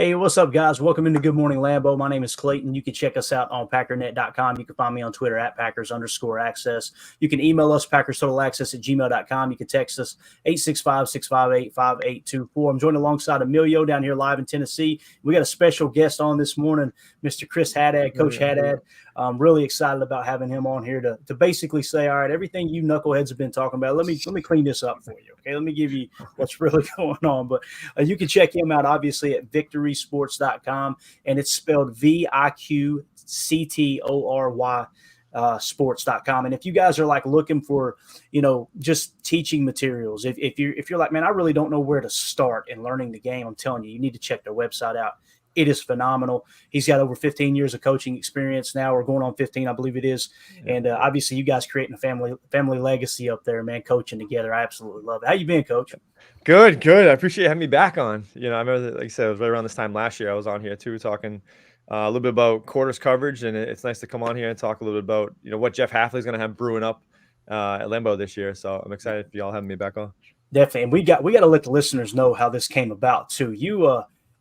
Hey, what's up, guys? Welcome into Good Morning Lambeau. My name is Clayton. You can check us out on packernet.com. You can find me on Twitter at Packers_access. You can email us, PackersTotalAccess@gmail.com. You can text us 865-658-5824. I'm joined alongside Emilio down here live in Tennessee. We got a special guest on this morning, Mr. Chris Haddad, Coach Haddad. I'm really excited about having him on here to basically say, all right, everything you knuckleheads have been talking about, let me clean this up for you, okay? Let me give you what's really going on. But you can check him out, obviously, at victorysports.com, and it's spelled VIQCTORY sports.com. And if you guys are like looking for, just teaching materials, if you're like, man, I really don't know where to start in learning the game, I'm telling you, you need to check their website out. It is phenomenal. He's got over 15 years of coaching experience now. We're going on 15, I believe it is. And obviously you guys creating a family legacy up there, man, coaching together. I absolutely love it. How you been, Coach? Good. I appreciate having me back on. I remember, like I said, it was right around this time last year. I was on here too, talking a little bit about quarters coverage, and it's nice to come on here and talk a little bit about what Jeff Hafley is going to have brewing up at Lambeau this year. So I'm excited for y'all having me back on. Definitely, and we got to let the listeners know how this came about too.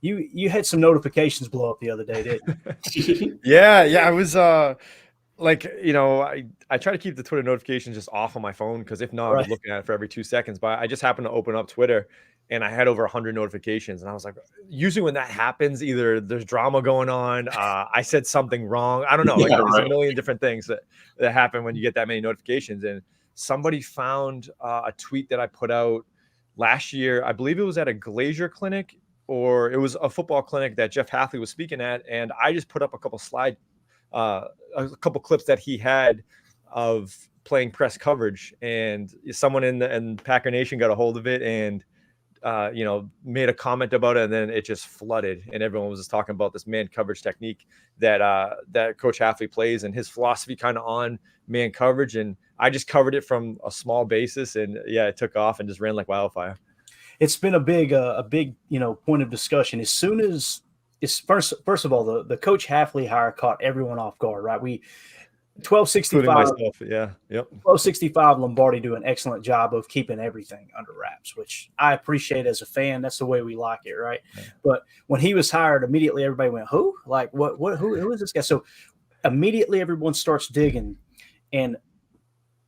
You had some notifications blow up the other day, didn't you? Yeah. I was I try to keep the Twitter notifications just off on my phone, because if not, I'm looking at it for every 2 seconds. But I just happened to open up Twitter, and I had over 100 notifications, and I was like, usually when that happens, either there's drama going on, I said something wrong, I don't know, there's a million different things that happen when you get that many notifications. And somebody found a tweet that I put out last year. I believe it was at a Glazier clinic, or it was a football clinic that Jeff Hafley was speaking at, and I just put up a couple clips that he had of playing press coverage, and someone in Packer Nation got a hold of it and made a comment about it, and then it just flooded, and everyone was just talking about this man coverage technique that Coach Hafley plays, and his philosophy kind of on man coverage. And I just covered it from a small basis, and it took off and just ran like wildfire. It's been a big point of discussion. As soon as it's first of all, the Coach Hafley hire caught everyone off guard, right? 1265 Lombardi do an excellent job of keeping everything under wraps, which I appreciate as a fan. That's the way we like it, right? Yeah. But when he was hired, immediately everybody went, who? Like, who is this guy? So immediately everyone starts digging, and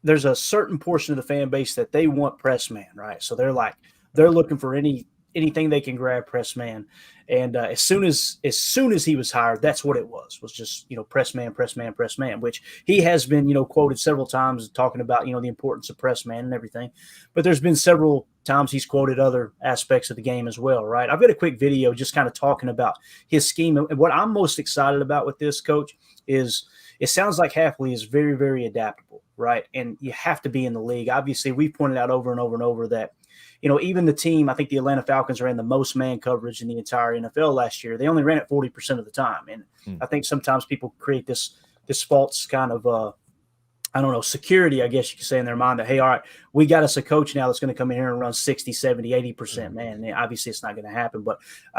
there's a certain portion of the fan base that they want press man, right? So they're looking for anything they can grab press man. And as soon as he was hired, that's what it was just, press man, which he has been, quoted several times talking about, the importance of press man and everything. But there's been several times he's quoted other aspects of the game as well, right? I've got a quick video just kind of talking about his scheme. And what I'm most excited about with this, Coach, is it sounds like Hafley is very, very adaptable, right? And you have to be in the league. Obviously, we've pointed out over and over and over that, even the team, I think the Atlanta Falcons ran the most man coverage in the entire NFL last year. They only ran it 40% of the time. And I think sometimes people create this false kind of, security, I guess you could say, in their mind that, hey, all right, we got us a coach now that's going to come in here and run 60, 70, 80%, man. And obviously it's not going to happen. But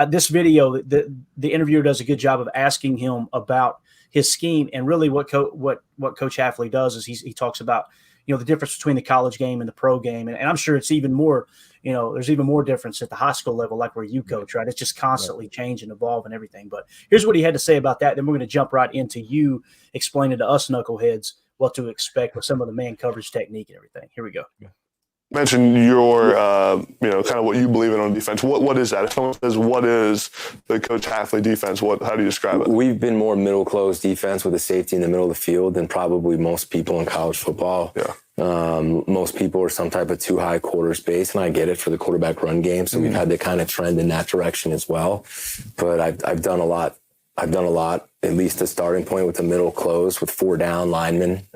this video, the interviewer does a good job of asking him about his scheme. And really what Coach Hafley does is he talks about, the difference between the college game and the pro game. And I'm sure it's even more, there's even more difference at the high school level, like where you coach, right? It's just constantly changing, evolve and everything. But here's what he had to say about that. Then we're going to jump right into you explaining to us knuckleheads what to expect with some of the man coverage technique and everything. Here we go. Mention your, kind of what you believe in on defense. What is that? If someone says, what is the Coach Hafley defense? How do you describe it? We've been more middle closed defense with a safety in the middle of the field than probably most people in college football. Yeah. Most people are some type of too high quarter space, and I get it for the quarterback run game. So we've had to kind of trend in that direction as well. But I've done a lot, at least a starting point with the middle close with 4 down linemen.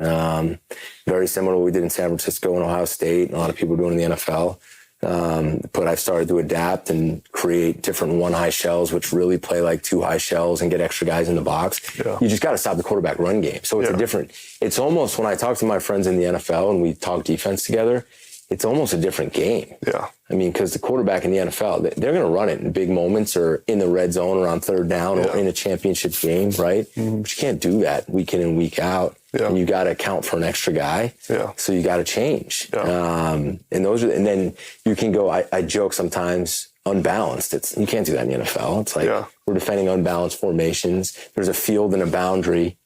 Very similar to what we did in San Francisco and Ohio State, and a lot of people are doing in the NFL. But I've started to adapt and create different 1 high shells, which really play like 2 high shells and get extra guys in the box. Yeah. You just got to stop the quarterback run game. So it's almost, when I talk to my friends in the NFL and we talk defense together, it's almost a different game. Yeah. I mean, because the quarterback in the NFL, they're going to run it in big moments or in the red zone or on 3rd down or in a championship game, right? Mm-hmm. But you can't do that week in and week out. Yeah. And you got to account for an extra guy. Yeah. So you got to change. Yeah. And then you can go, I joke sometimes unbalanced. You can't do that in the NFL. It's like we're defending unbalanced formations. There's a field and a boundary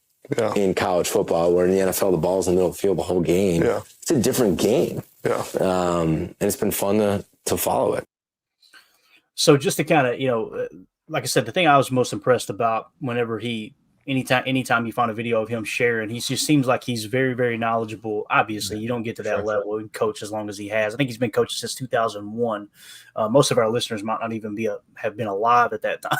in college football, where in the NFL, the ball's in the middle of the field the whole game. Yeah. It's a different game. Yeah. And it's been fun to follow it. So just to kind of, like I said, the thing I was most impressed about whenever anytime you find a video of him sharing, he just seems like he's very, very knowledgeable. Obviously, you don't get to that level and coach as long as he has. I think he's been coaching since 2001. Most of our listeners might not even have been alive at that time.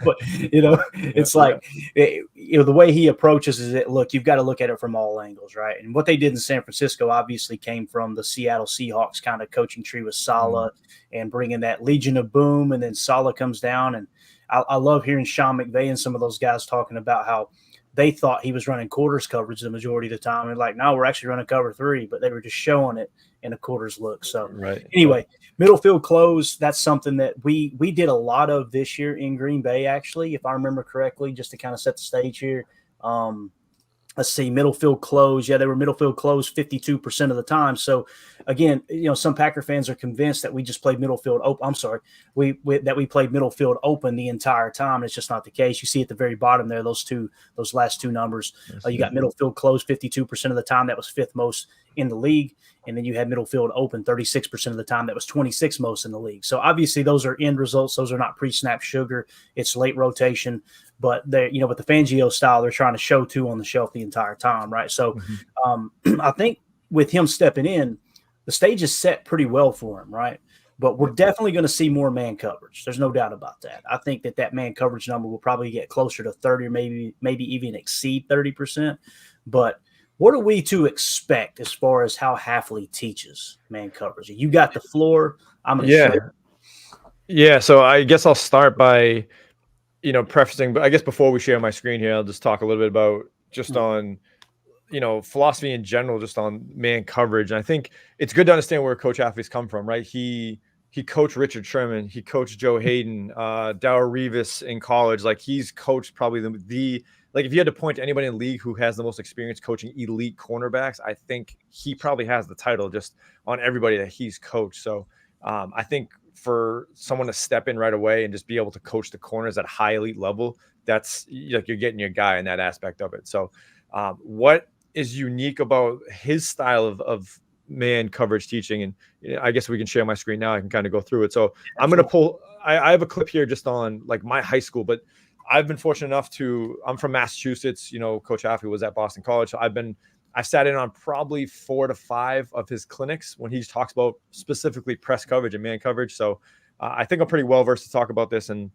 But, it's like, the way he approaches is that, look, you've got to look at it from all angles, right? And what they did in San Francisco obviously came from the Seattle Seahawks kind of coaching tree with Saleh and bringing that Legion of Boom, and then Saleh comes down. And I love hearing Sean McVay and some of those guys talking about how they thought he was running quarters coverage the majority of the time. And like, no, we're actually running cover 3, but they were just showing it in a quarters look. So anyway, middle field close, that's something that we did a lot of this year in Green Bay, actually, if I remember correctly, just to kind of set the stage here. Let's see, middle field close. Yeah, they were middle field close 52% of the time. So, again, some Packer fans are convinced that we just played middle field open. I'm sorry, that we played middle field open the entire time. It's just not the case. You see at the very bottom there, those last two numbers. You got middle field close 52% of the time. That was 5th most in the league. And then you had middle field open 36% of the time. That was 26th most in the league. So obviously those are end results. Those are not pre-snap sugar. It's late rotation. But they, with the Fangio style, they're trying to show 2 on the shelf the entire time, right? So I think with him stepping in, the stage is set pretty well for him, right? But we're definitely going to see more man coverage. There's no doubt about that. I think that man coverage number will probably get closer to 30 or maybe even exceed 30%. But what are we to expect as far as how Hafley teaches man coverage? You got the floor. I'm going to show you. Yeah, so I guess I'll start by prefacing, but I guess before we share my screen here, I'll just talk a little bit about just on, philosophy in general, just on man coverage. And I think it's good to understand where Coach Hafley's come from, right? He coached Richard Sherman, he coached Joe Hayden, Darrelle Revis in college. Like, he's coached probably like, if you had to point to anybody in the league who has the most experience coaching elite cornerbacks, I think he probably has the title just on everybody that he's coached. So I think for someone to step in right away and just be able to coach the corners at high elite level, that's like, you're getting your guy in that aspect of it. So what is unique about his style of man coverage teaching? And I guess we can share my screen now. I can kind of go through it. So I'm going to pull, I have a clip here just on like my high school, but I've been fortunate enough I'm from Massachusetts. Coach Hafley was at Boston College. So I've sat in on probably 4 to 5 of his clinics when he talks about specifically press coverage and man coverage. So I think I'm pretty well versed to talk about this and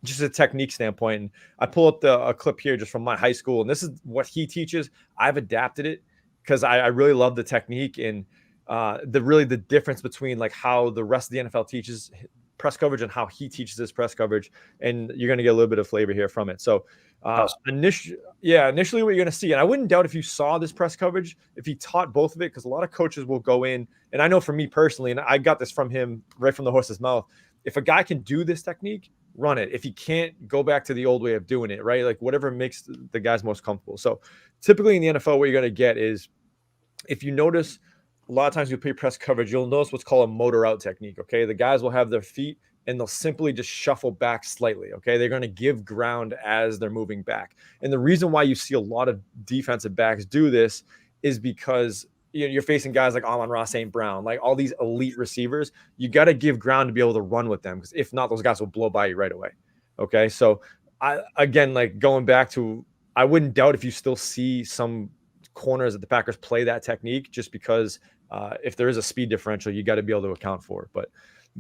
just a technique standpoint. And I pull up a clip here just from my high school, and this is what he teaches. I've adapted it because I really love the technique and the difference between like how the rest of the NFL teaches press coverage and how he teaches his press coverage. And you're going to get a little bit of flavor here from it. So initially what you're going to see, and I wouldn't doubt if you saw this press coverage, if he taught both of it, because a lot of coaches will go in, and I know for me personally, and I got this from him right from the horse's mouth, if a guy can do this technique, run it. If he can't, go back to the old way of doing it, right? Like whatever makes the guys most comfortable. So typically in the NFL, what you're going to get is, if you notice, a lot of times you play press coverage, you'll notice what's called a motor out technique. Okay. The guys will have their feet and they'll simply just shuffle back slightly. Okay. They're going to give ground as they're moving back. And the reason why you see a lot of defensive backs do this is because you're facing guys like Amon-Ra St. Brown, like all these elite receivers. You got to give ground to be able to run with them, because if not, those guys will blow by you right away. Okay. So like going back to, I wouldn't doubt if you still see some corners that the Packers play that technique, just because if there is a speed differential, you got to be able to account for it. But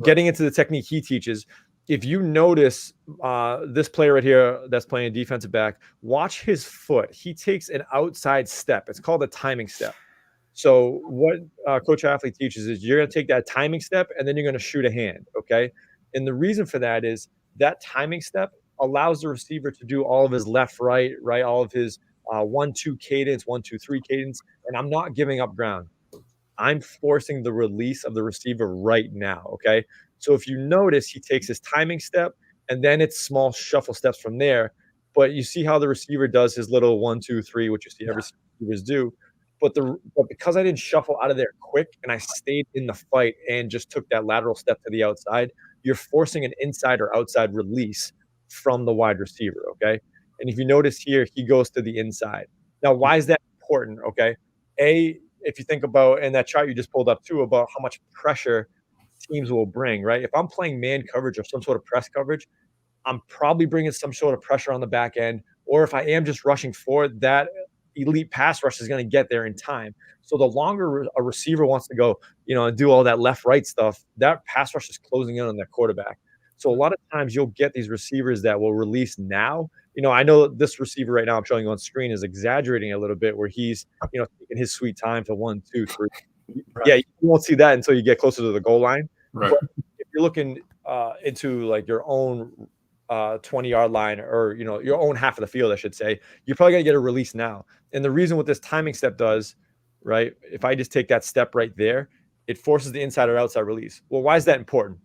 getting into the technique he teaches, if you notice this player right here that's playing a defensive back, watch his foot. He takes an outside step. It's called a timing step. So what Coach Hafley teaches is you're going to take that timing step and then you're going to shoot a hand. Okay. And the reason for that is that timing step allows the receiver to do all of his left, right, all of his 1-2 cadence, 1-2-3 cadence. And I'm not giving up ground. I'm forcing the release of the receiver right now. Okay. So if you notice, he takes his timing step and then it's small shuffle steps from there. But you see how the receiver does his little 1-2-3, which you see every receivers do. But because I didn't shuffle out of there quick and I stayed in the fight and just took that lateral step to the outside, you're forcing an inside or outside release from the wide receiver, okay? And if you notice here, he goes to the inside. Now, why is that important, okay? If you think about, and that chart you just pulled up too, about how much pressure teams will bring, right? If I'm playing man coverage or some sort of press coverage, I'm probably bringing some sort of pressure on the back end. Or if I am just rushing forward, that elite pass rush is going to get there in time. So the longer a receiver wants to go, and do all that left-right stuff, that pass rush is closing in on that quarterback. So a lot of times you'll get these receivers that will release now. I know this receiver right now I'm showing you on screen is exaggerating a little bit, where he's, taking his sweet time to 1, 2, 3. Right. Yeah, you won't see that until you get closer to the goal line. Right. But if you're looking into like your own 20-yard line, or your own half of the field, I should say, you're probably gonna get a release now. And the reason what this timing step does, right? If I just take that step right there, it forces the inside or outside release. Well, why is that important?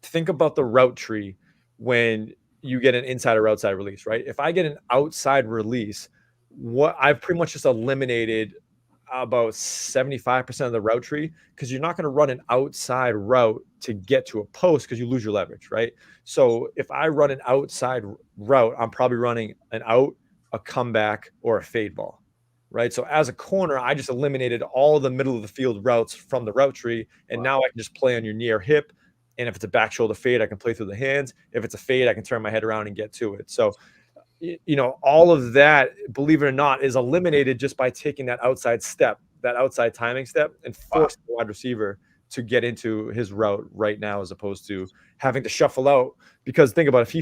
Think about the route tree when you get an inside or outside release, right? If I get an outside release, what I've pretty much just eliminated about 75% of the route tree, because you're not going to run an outside route to get to a post because you lose your leverage, right? So if I run an outside route, I'm probably running an out, a comeback, or a fade ball, right? So as a corner, I just eliminated all the middle of the field routes from the route tree, and now I can just play on your near hip. And if it's a back shoulder fade, I can play through the hands. If it's a fade, I can turn my head around and get to it. So all of that, believe it or not, is eliminated just by taking that outside step, that outside timing step, and force the wide receiver to get into his route right now, as opposed to having to shuffle out. Because think about it,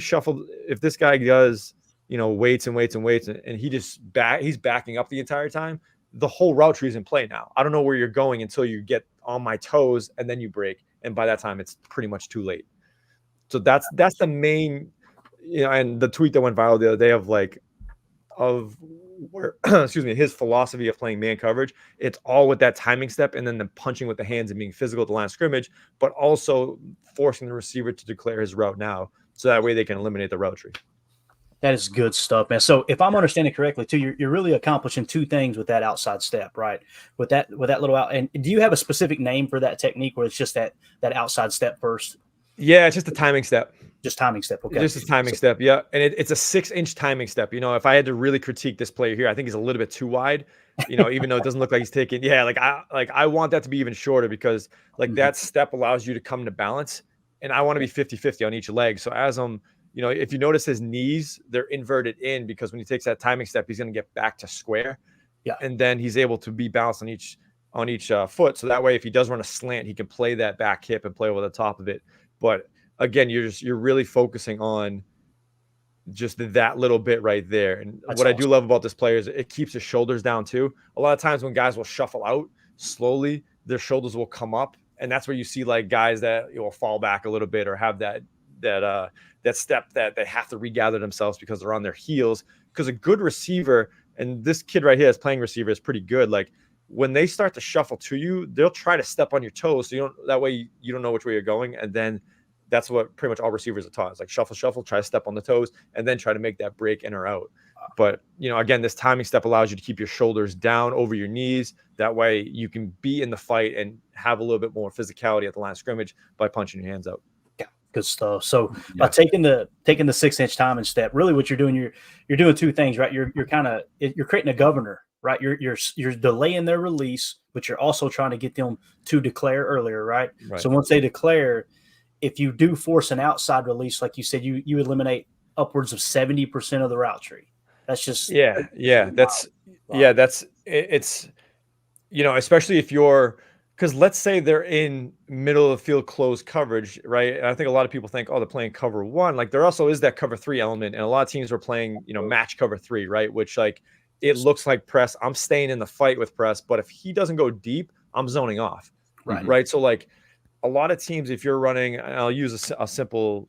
if this guy does, waits and waits and waits, and he's backing up the entire time, the whole route tree is in play now. I don't know where you're going until you get on my toes, and then you break. And by that time, it's pretty much too late. So that's the main, and the tweet that went viral the other day excuse me, his philosophy of playing man coverage, it's all with that timing step, and then the punching with the hands and being physical at the line of scrimmage, but also forcing the receiver to declare his route now, so that way they can eliminate the route tree. That is good stuff, man. So if I'm understanding correctly too, you're really accomplishing two things with that outside step, right? With that little out. And do you have a specific name for that technique, where it's just that outside step first? Yeah, it's just a timing step. Just timing step. Okay. Just a timing step. Yeah. And it's a 6-inch timing step. If I had to really critique this player here, I think he's a little bit too wide, even though it doesn't look like he's taking, I want that to be even shorter, because that step allows you to come to balance, and I want to be 50-50 on each leg. So as I'm, if you notice his knees, they're inverted in, because when he takes that timing step, he's going to get back to square. Yeah. And then he's able to be balanced on each foot. So that way, if he does run a slant, he can play that back hip and play over the top of it. But again, you're really focusing on just that little bit right there. And that's what awesome. I do love about this player is it keeps his shoulders down too. A lot of times when guys will shuffle out slowly, their shoulders will come up. And that's where you see guys that will fall back a little bit, or have that step that they have to regather themselves because they're on their heels. Because a good receiver, and this kid right here is playing receiver, is pretty good. When they start to shuffle to you, they'll try to step on your toes. So that way you don't know which way you're going. And then that's what pretty much all receivers are taught. It's shuffle, try to step on the toes, and then try to make that break in or out. But, again, this timing step allows you to keep your shoulders down over your knees. That way you can be in the fight and have a little bit more physicality at the line of scrimmage by punching your hands out. Good stuff. So by taking the 6-inch timing step, really what you're doing, you're doing two things, right? You're creating a governor, right? You're delaying their release, but you're also trying to get them to declare earlier, right? So once they declare, if you do force an outside release, like you said, you eliminate upwards of 70% of the route tree. That's just it's especially if you're, because let's say they're in middle of the field closed coverage, right? And I think a lot of people think, they're playing cover one. There also is that cover 3 element, and a lot of teams are playing, match cover 3, right? Which it looks like press. I'm staying in the fight with press, but if he doesn't go deep, I'm zoning off, right? So a lot of teams, if you're running, and I'll use a simple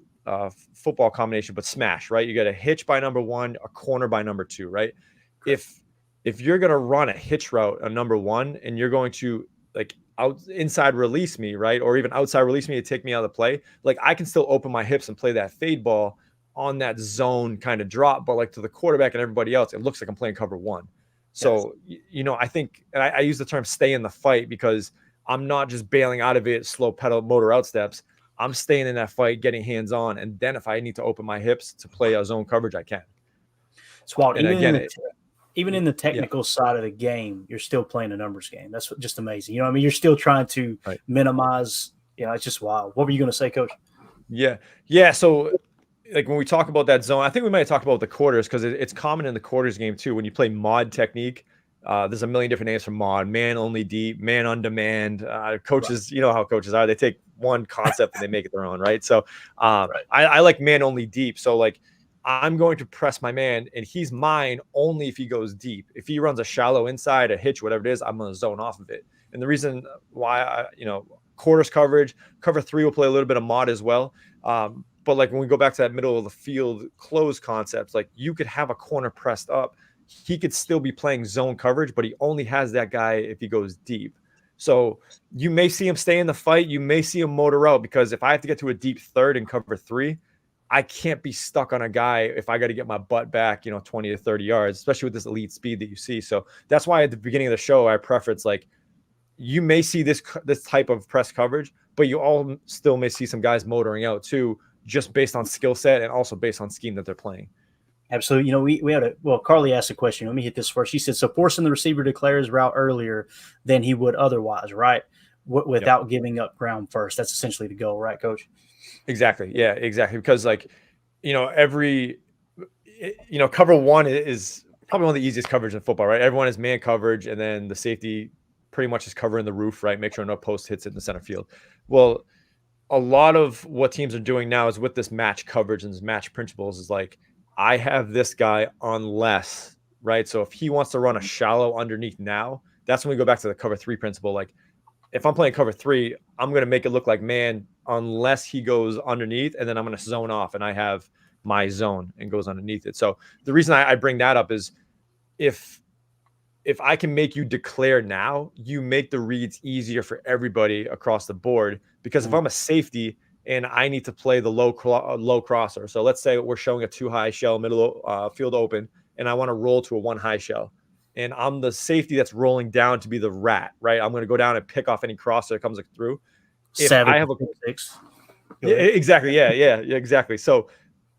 football combination, but smash, right? You got a hitch by number 1, a corner by number 2, right? If you're gonna run a hitch route, a number 1, and you're going to inside release me, right? Or even outside release me to take me out of the play. I can still open my hips and play that fade ball on that zone kind of drop, but to the quarterback and everybody else, it looks like I'm playing cover 1. So, I think, and I use the term stay in the fight, because I'm not just bailing out of it, slow pedal motor out steps. I'm staying in that fight, getting hands on, and then if I need to open my hips to play a zone coverage, I can. It's wild. And Even in the technical side of the game, you're still playing a numbers game. That's just amazing. You know what I mean? You're still trying to minimize. It's just wild. What were you going to say, Coach? Yeah. So, like when we talk about that zone, I think we might talk about the quarters because it's common in the quarters game too. When you play mod technique, there's a million different names for mod: man only deep, man on demand. Coaches, you know how coaches are. They take one concept and they make it their own, right? So, I like man only deep. So, like, I'm going to press my man, and he's mine only if he goes deep. If he runs a shallow inside, a hitch, whatever it is, I'm going to zone off of it. And the reason why, quarters coverage, cover 3 will play a little bit of mod as well. But like when we go back to that middle of the field close concepts, like you could have a corner pressed up. He could still be playing zone coverage, but he only has that guy if he goes deep. So you may see him stay in the fight. You may see him motor out because if I have to get to a deep third and cover 3, I can't be stuck on a guy if I got to get my butt back, 20 to 30 yards, especially with this elite speed that you see. So that's why at the beginning of the show, I preference like you may see this type of press coverage, but you all still may see some guys motoring out too, just based on skill set and also based on scheme that they're playing. Absolutely. We had Carly asked a question. Let me hit this first. She said, so forcing the receiver to declare his route earlier than he would otherwise, right? Without giving up ground first. That's essentially the goal, right, Coach? Exactly. Yeah, exactly. Because cover 1 is probably one of the easiest coverage in football, right? Everyone is man coverage, and then the safety pretty much is covering the roof, right? Make sure no post hits it in the center field. Well, a lot of what teams are doing now is with this match coverage and this match principles is like, I have this guy unless, right? So if he wants to run a shallow underneath now, that's when we go back to the cover 3 principle. Like if I'm playing cover 3, I'm going to make it look like man unless he goes underneath, and then I'm going to zone off and I have my zone and goes underneath it. So the reason I bring that up is if I can make you declare now, you make the reads easier for everybody across the board. Because if I'm a safety and I need to play the low crosser, so let's say we're showing a 2 high shell, middle field open, and I want to roll to a 1 high shell, and I'm the safety that's rolling down to be the rat, right? I'm going to go down and pick off any crosser that comes through. If I have a 6, yeah, exactly, yeah, exactly. So,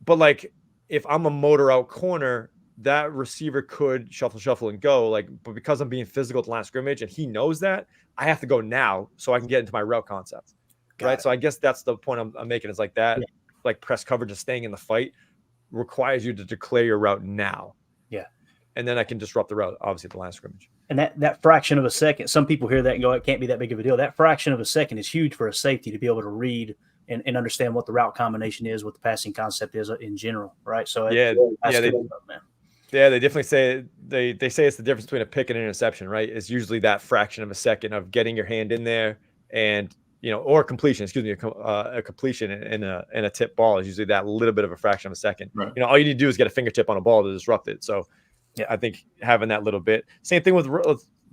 but like if I'm a motor out corner, that receiver could shuffle and go, like, but because I'm being physical at the last scrimmage and he knows that, I have to go now so I can get into my route concept, right? So I guess that's the point I'm making is like that, like press coverage and staying in the fight requires you to declare your route now. Yeah. And then I can disrupt the route, obviously, at the last scrimmage. And that fraction of a second, some people hear that and go, it can't be that big of a deal. That fraction of a second is huge for a safety to be able to read and understand what the route combination is, what the passing concept is in general, right? So they definitely say they say it's the difference between a pick and an interception, right? It's usually that fraction of a second of getting your hand in there and or completion. Excuse me, a completion and a tip ball is usually that little bit of a fraction of a second. Right. All you need to do is get a fingertip on a ball to disrupt it. So I think having that little bit. Same thing with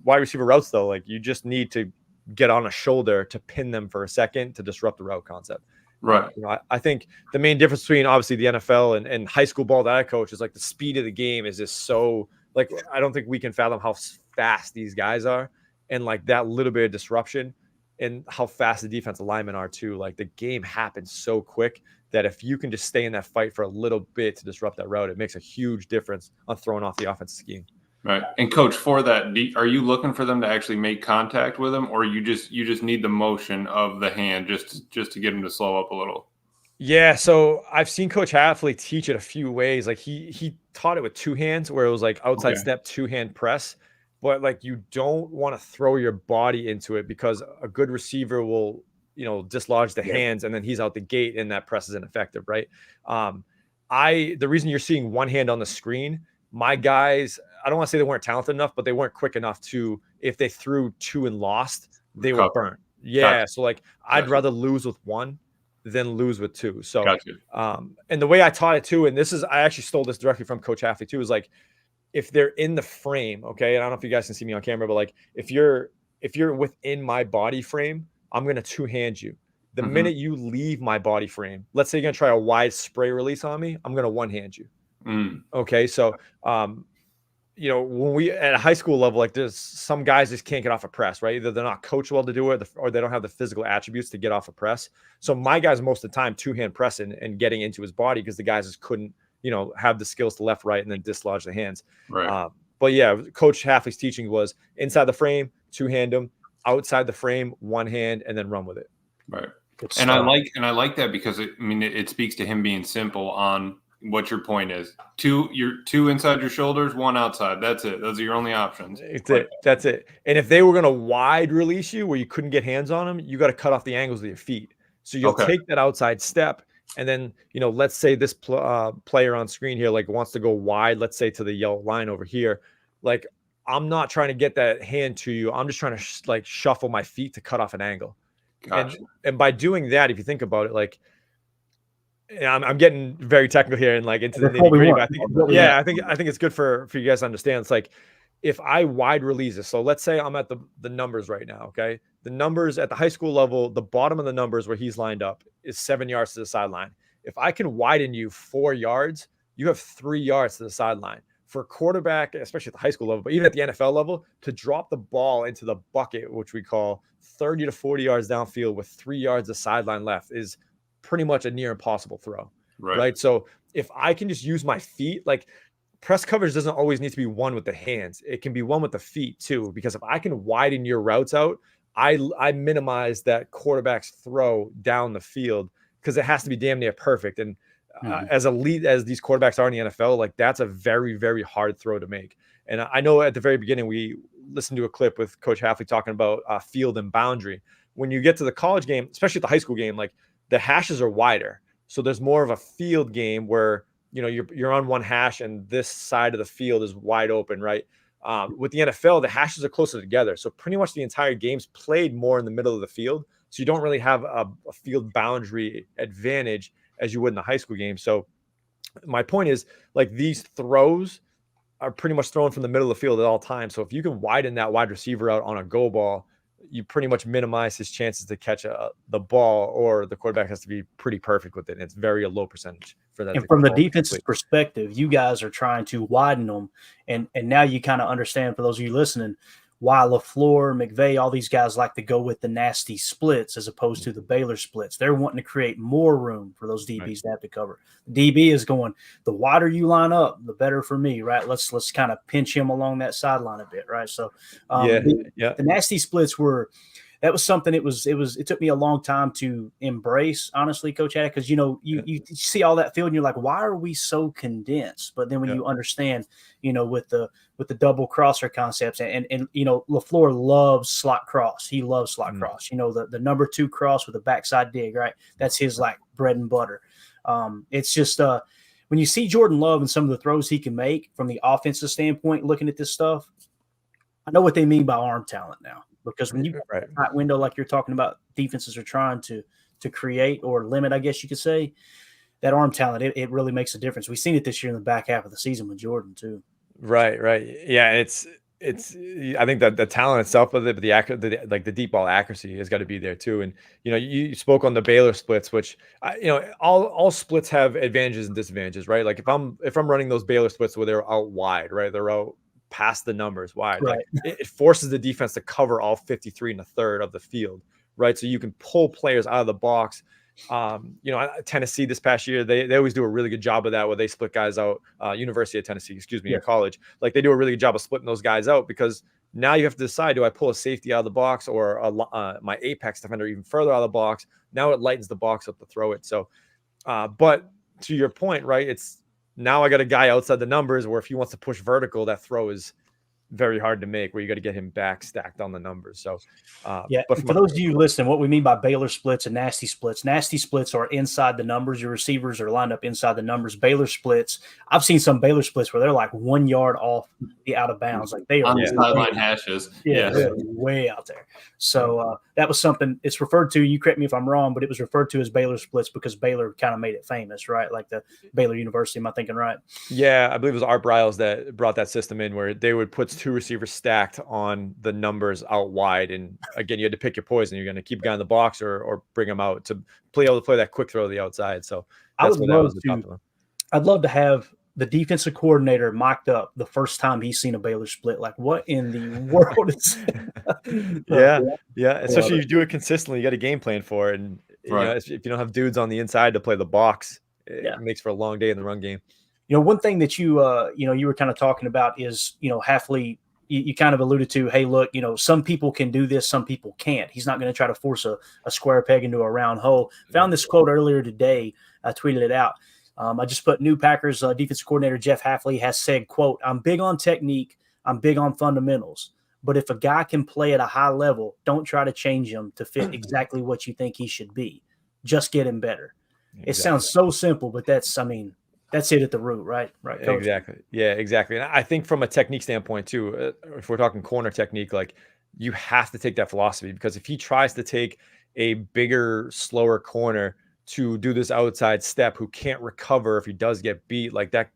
wide receiver routes though. Like you just need to get on a shoulder to pin them for a second to disrupt the route concept. Right. I think the main difference between obviously the NFL and high school ball that I coach is like the speed of the game is just so like, I don't think we can fathom how fast these guys are. And like that little bit of disruption and how fast the defensive linemen are too. Like the game happens so quick that if you can just stay in that fight for a little bit to disrupt that route, it makes a huge difference on throwing off the offensive scheme. Right. And coach, for that, are you looking for them to actually make contact with them, or you just need the motion of the hand just to get them to slow up a little? Yeah. So I've seen Coach Hafley teach it a few ways. Like he taught it with 2 hands where it was like outside step, 2-hand press, but like you don't want to throw your body into it because a good receiver will, dislodge the hands and then he's out the gate and that press is ineffective. Right. The reason you're seeing 1 hand on the screen, my guys, I don't want to say they weren't talented enough, but they weren't quick enough to, if they threw 2 and lost, they were burnt. Yeah. Gotcha. So like, I'd rather lose with 1 than lose with 2. So, and the way I taught it too, and I actually stole this directly from Coach Hafley too, is like, if they're in the frame, okay. And I don't know if you guys can see me on camera, but like, if you're within my body frame, I'm going to 2-hand you. The minute you leave my body frame, let's say you're going to try a wide spray release on me, I'm going to 1-hand you. Okay. So, when we at a high school level, like there's some guys just can't get off a press, right? Either they're not coached well to do it, or they don't have the physical attributes to get off a press. So my guys, most of the time, 2-hand pressing and getting into his body because the guys just couldn't, have the skills to left, right, and then dislodge the hands. Right. But yeah, Coach Hafley's teaching was inside the frame, 2-hand them, outside the frame, 1 hand, and then run with it. Right. And I like that because it speaks to him being simple on what your point is. Two inside your shoulders, 1 outside. That's it. Those are your only options. That's it. And if they were going to wide release you where you couldn't get hands on them, you got to cut off the angles of your feet. So you'll take that outside step. And then, let's say this player on screen here, like wants to go wide, let's say to the yellow line over here. Like, I'm not trying to get that hand to you. I'm just trying to shuffle my feet to cut off an angle. Gotcha. And by doing that, if you think about it, like, I'm getting very technical here and like into the nitty-gritty, but I think it's good for you guys to understand. It's like, if I wide release it, so let's say I'm at the numbers right now, okay? The numbers at the high school level, the bottom of the numbers where he's lined up is 7 yards to the sideline. If I can widen you 4 yards, you have 3 yards to the sideline. For a quarterback, especially at the high school level, but even at the NFL level, to drop the ball into the bucket, which we call 30 to 40 yards downfield with 3 yards of sideline left, is pretty much a near impossible throw. Right. So if I can just use my feet, like press coverage doesn't always need to be one with the hands. It can be one with the feet too, because if I can widen your routes out, I minimize that quarterback's throw down the field because it has to be damn near perfect. And as elite as these quarterbacks are in the NFL, like that's a very, very hard throw to make. And I know at the very beginning, we listened to a clip with Coach Hafley talking about field and boundary. When you get to the college game, especially at the high school game, like the hashes are wider. So there's more of a field game where, you're on one hash and this side of the field is wide open, right? With the NFL, the hashes are closer together. So pretty much the entire game's played more in the middle of the field. So you don't really have a field boundary advantage as you would in the high school game. So my point is, like, these throws are pretty much thrown from the middle of the field at all times. So if you can widen that wide receiver out on a go ball, you pretty much minimize his chances to catch the ball, or the quarterback has to be pretty perfect with it. And it's very low percentage for that. And from the defense's perspective, you guys are trying to widen them. And now you kind of understand, for those of you listening, why LaFleur, McVay, all these guys like to go with the nasty splits as opposed to the Baylor splits. They're wanting to create more room for those DBs to have to cover. The DB is going, the wider you line up, the better for me, right? Let's kind of pinch him along that sideline a bit, right? So the nasty splits that was something it took me a long time to embrace, honestly, Coach Haddad, because you see all that field and you're like, why are we so condensed? But then when you understand, with the double crosser concepts and LaFleur loves slot cross. He loves slot cross. The number 2 cross with a backside dig, right? That's his like bread and butter. It's just when you see Jordan Love and some of the throws he can make from the offensive standpoint, looking at this stuff, I know what they mean by arm talent now. Because when you get that window, like you're talking about, defenses are trying to create or limit, I guess you could say, that arm talent, it really makes a difference. We've seen it this year in the back half of the season with Jordan too. Right. Yeah, it's I think that the talent itself, but the deep ball accuracy has got to be there too. And you spoke on the Baylor splits, which all splits have advantages and disadvantages, right? Like if I'm running those Baylor splits where they're out wide, right? They're out past the numbers wide. Right. Like it forces the defense to cover all 53 1/3 of the field, right? So you can pull players out of the box. Tennessee this past year, they always do a really good job of that, where they split guys out. University of Tennessee, in college, like they do a really good job of splitting those guys out, because now you have to decide, do I pull a safety out of the box or my apex defender even further out of the box? Now it lightens the box up to throw it. So, but to your point, right? It's now I got a guy outside the numbers where if he wants to push vertical, that throw is very hard to make, where you got to get him back stacked on the numbers. So, but for those of you listening, what we mean by Baylor splits and nasty splits are inside the numbers. Your receivers are lined up inside the numbers. Baylor splits, I've seen some Baylor splits where they're like 1 yard off the out of bounds. Like they are on the sideline hashes. They're way out there. So that was something it's referred to. You correct me if I'm wrong, but it was referred to as Baylor splits because Baylor kind of made it famous, right? Like the Baylor University. Am I thinking right? Yeah, I believe it was Art Briles that brought that system in, where they would put 2 receivers stacked on the numbers out wide. And again, you had to pick your poison. You're going to keep a guy in the box or bring him out to be able to play that quick throw to the outside. So that's I'd love to have the defensive coordinator mocked up the first time he's seen a Baylor split. Like, what in the world is yeah. Especially if you do it consistently, you got a game plan for it. And if you don't have dudes on the inside to play the box, it makes for a long day in the run game. One thing that you were kind of talking about is, Hafley, you kind of alluded to, hey, look, some people can do this, some people can't. He's not going to try to force a square peg into a round hole. Found this quote earlier today. I tweeted it out. I just put new Packers defensive coordinator Jeff Hafley has said, quote, "I'm big on technique. I'm big on fundamentals. But if a guy can play at a high level, don't try to change him to fit exactly what you think he should be. Just get him better." Exactly. It sounds so simple, but that's it at the root, right? Right. Coach? Exactly. Yeah, exactly. And I think from a technique standpoint too, if we're talking corner technique, like you have to take that philosophy, because if he tries to take a bigger, slower corner to do this outside step who can't recover if he does get beat like that,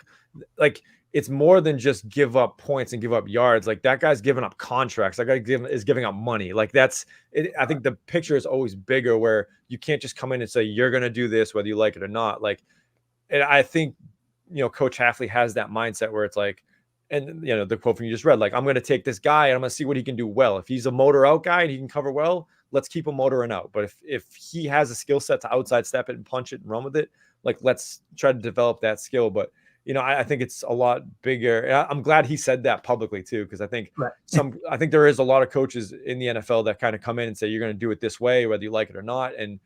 like it's more than just give up points and give up yards. Like that guy's giving up contracts. That guy is giving up money. Like that's it. I think the picture is always bigger, where you can't just come in and say, you're going to do this, whether you like it or not. Like, and I think, Coach Hafley has that mindset where it's like, and the quote from you just read, like, I'm going to take this guy and I'm going to see what he can do well. If he's a motor out guy and he can cover well, let's keep him motoring out. But if he has a skill set to outside step it and punch it and run with it, like, let's try to develop that skill. But, I think it's a lot bigger. And I'm glad he said that publicly too, because I think I think there is a lot of coaches in the NFL that kind of come in and say, you're going to do it this way, whether you like it or not. And,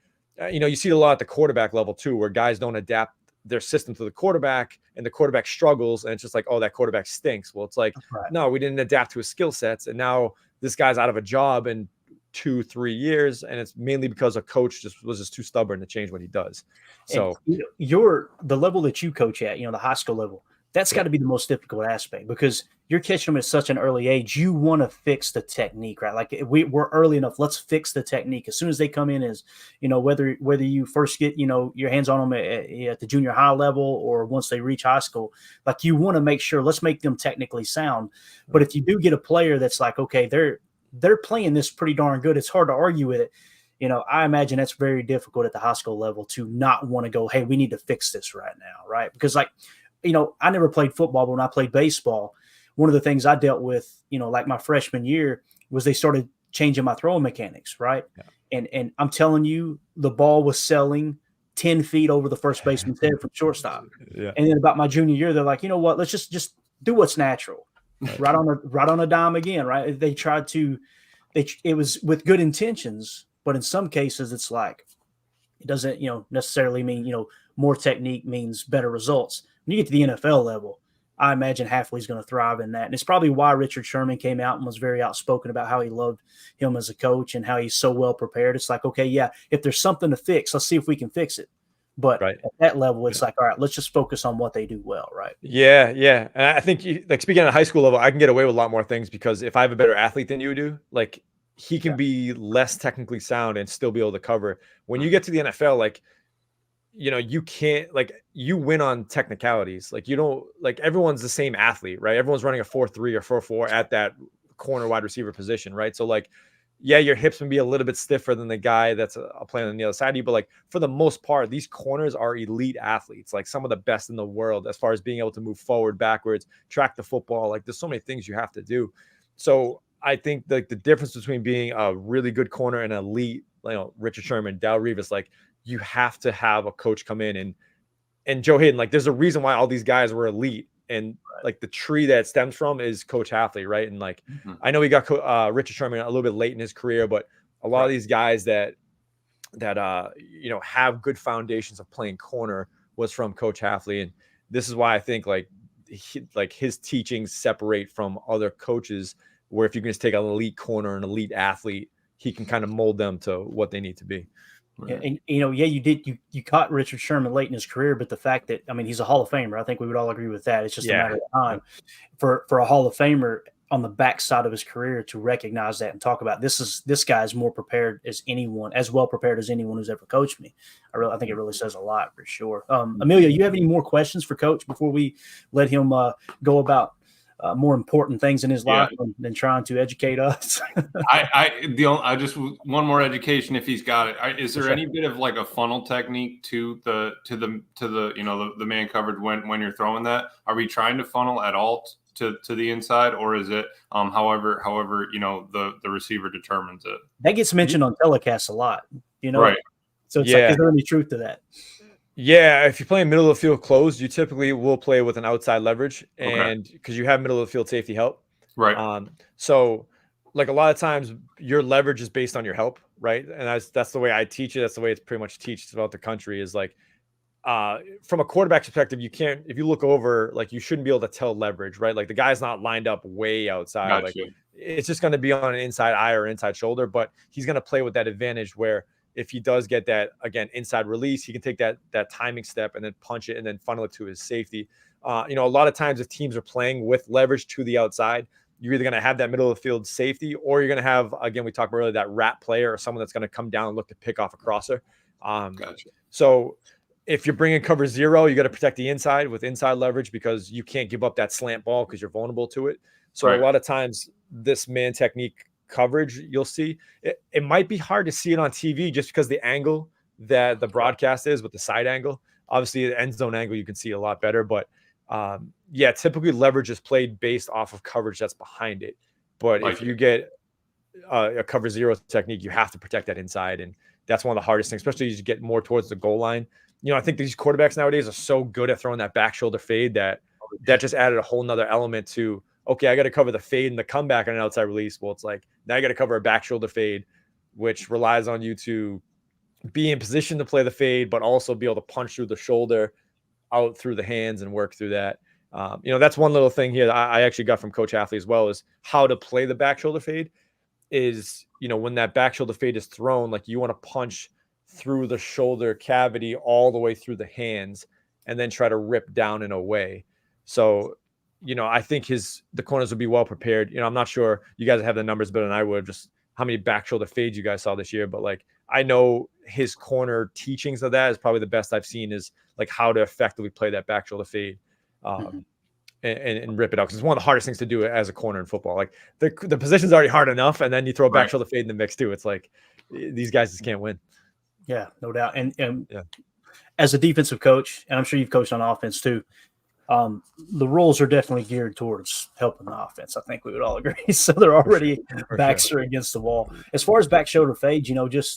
you see a lot at the quarterback level too, where guys don't adapt their system to the quarterback and the quarterback struggles. And it's just like, oh, that quarterback stinks. Well, it's like, no, we didn't adapt to his skill sets. And now this guy's out of a job in 2-3 years. And it's mainly because a coach was too stubborn to change what he does. So the level that you coach at, the high school level, that's got to be the most difficult aspect, because you're catching them at such an early age. You want to fix the technique, right? Like we're early enough. Let's fix the technique. As soon as they come in, as whether you first get, your hands on them at the junior high level or once they reach high school, like you want to make sure, let's make them technically sound. But if you do get a player that's like, okay, they're playing this pretty darn good, it's hard to argue with it. I imagine that's very difficult at the high school level to not want to go, hey, we need to fix this right now, right? Because I never played football, but when I played baseball, one of the things I dealt with, like my freshman year, was they started changing my throwing mechanics, right? Yeah. And I'm telling you, the ball was selling 10 feet over the first baseman's head from shortstop. Yeah. And then about my junior year, they're like, you know what? Let's just do what's natural. Right on a dime again, right? They tried to, it was with good intentions, but in some cases, it's like it doesn't, necessarily mean more technique means better results. When you get to the NFL level, I imagine Hafley's going to thrive in that. And it's probably why Richard Sherman came out and was very outspoken about how he loved him as a coach and how he's so well prepared. It's like, okay, yeah, if there's something to fix, let's see if we can fix it. But at that level, it's like, all right, let's just focus on what they do well, right? Yeah, yeah. And I think, speaking at a high school level, I can get away with a lot more things, because if I have a better athlete than you do, like, he can be less technically sound and still be able to cover. When you get to the NFL, like, you can't, like, you win on technicalities. Like, you don't, like, everyone's the same athlete, right? Everyone's running a 4.3 or 4.4 at that corner wide receiver position, right? So, like, yeah, your hips can be a little bit stiffer than the guy that's playing on the other side of you, but, like, for the most part, these corners are elite athletes, like some of the best in the world, as far as being able to move forward, backwards, track the football. Like, there's so many things you have to do. So I think the difference between being a really good corner and elite, Richard Sherman, Dal Revis, like, you have to have a coach come in and Joe Hayden, like, there's a reason why all these guys were elite. And like, the tree that stems from is Coach Hafley, right? And like, I know he got Richard Sherman a little bit late in his career, but a lot of these guys that have good foundations of playing corner was from Coach Hafley. And this is why I think his teachings separate from other coaches, where if you can just take an elite corner, an elite athlete, he can kind of mold them to what they need to be. Right. And you caught Richard Sherman late in his career, but the fact that, he's a Hall of Famer, I think we would all agree with that. It's just a matter of time for a Hall of Famer on the backside of his career to recognize that and talk about this guy is more prepared as anyone, as well prepared as anyone who's ever coached me. I think it really says a lot, for sure. Amelia, you have any more questions for Coach before we let him go about more important things in his life than trying to educate us. I just one more education if he's got it. Is there any bit of like a funnel technique to the the man coverage when you're throwing that? Are we trying to funnel at all to the inside, or is it however the receiver determines it? That gets mentioned on telecasts a lot, right? So it's like, is there any truth to that? Yeah, if you're playing middle of the field closed, you typically will play with an outside leverage, and because you have middle of the field safety help, right? So like a lot of times your leverage is based on your help, right? And that's the way I teach it. That's the way it's pretty much teached throughout the country. Is like from a quarterback perspective, you can't, if you look over, like you shouldn't be able to tell leverage, right? Like the guy's not lined up way outside. Gotcha. Like it's just going to be on an inside eye or inside shoulder, but he's going to play with that advantage where if he does get that, again, inside release, he can take that timing step and then punch it and then funnel it to his safety. A lot of times if teams are playing with leverage to the outside, you're either going to have that middle of the field safety, or you're going to have, again, we talked about earlier, that wrap player or someone that's going to come down and look to pick off a crosser. Gotcha. So if you're bringing cover 0, you got to protect the inside with inside leverage because you can't give up that slant ball because you're vulnerable to it. So a lot of times this man technique coverage, you'll see it might be hard to see it on TV just because the angle that the broadcast is with the side angle. Obviously the end zone angle you can see a lot better, but typically leverage is played based off of coverage that's behind it. But if you get a cover 0 technique, you have to protect that inside, and that's one of the hardest things, especially as you get more towards the goal line. I think these quarterbacks nowadays are so good at throwing that back shoulder fade that just added a whole nother element to, okay, I got to cover the fade and the comeback on an outside release. Well, it's like now I got to cover a back shoulder fade, which relies on you to be in position to play the fade, but also be able to punch through the shoulder out through the hands and work through that. That's one little thing here that I actually got from Coach Hafley as well, is how to play the back shoulder fade is, when that back shoulder fade is thrown, like you want to punch through the shoulder cavity all the way through the hands and then try to rip down and away. So, I think the corners would be well prepared. I'm not sure you guys have the numbers better than I would, just how many back shoulder fades you guys saw this year. But like, I know his corner teachings of that is probably the best I've seen, is like how to effectively play that back shoulder fade and rip it out. Cause it's one of the hardest things to do as a corner in football. Like the position's already hard enough. And then you throw a back shoulder fade in the mix too. It's like, these guys just can't win. Yeah, no doubt. And as a defensive coach, and I'm sure you've coached on offense too, the rules are definitely geared towards helping the offense. I think we would all agree. So they're already backs are against the wall. As far as back shoulder fades,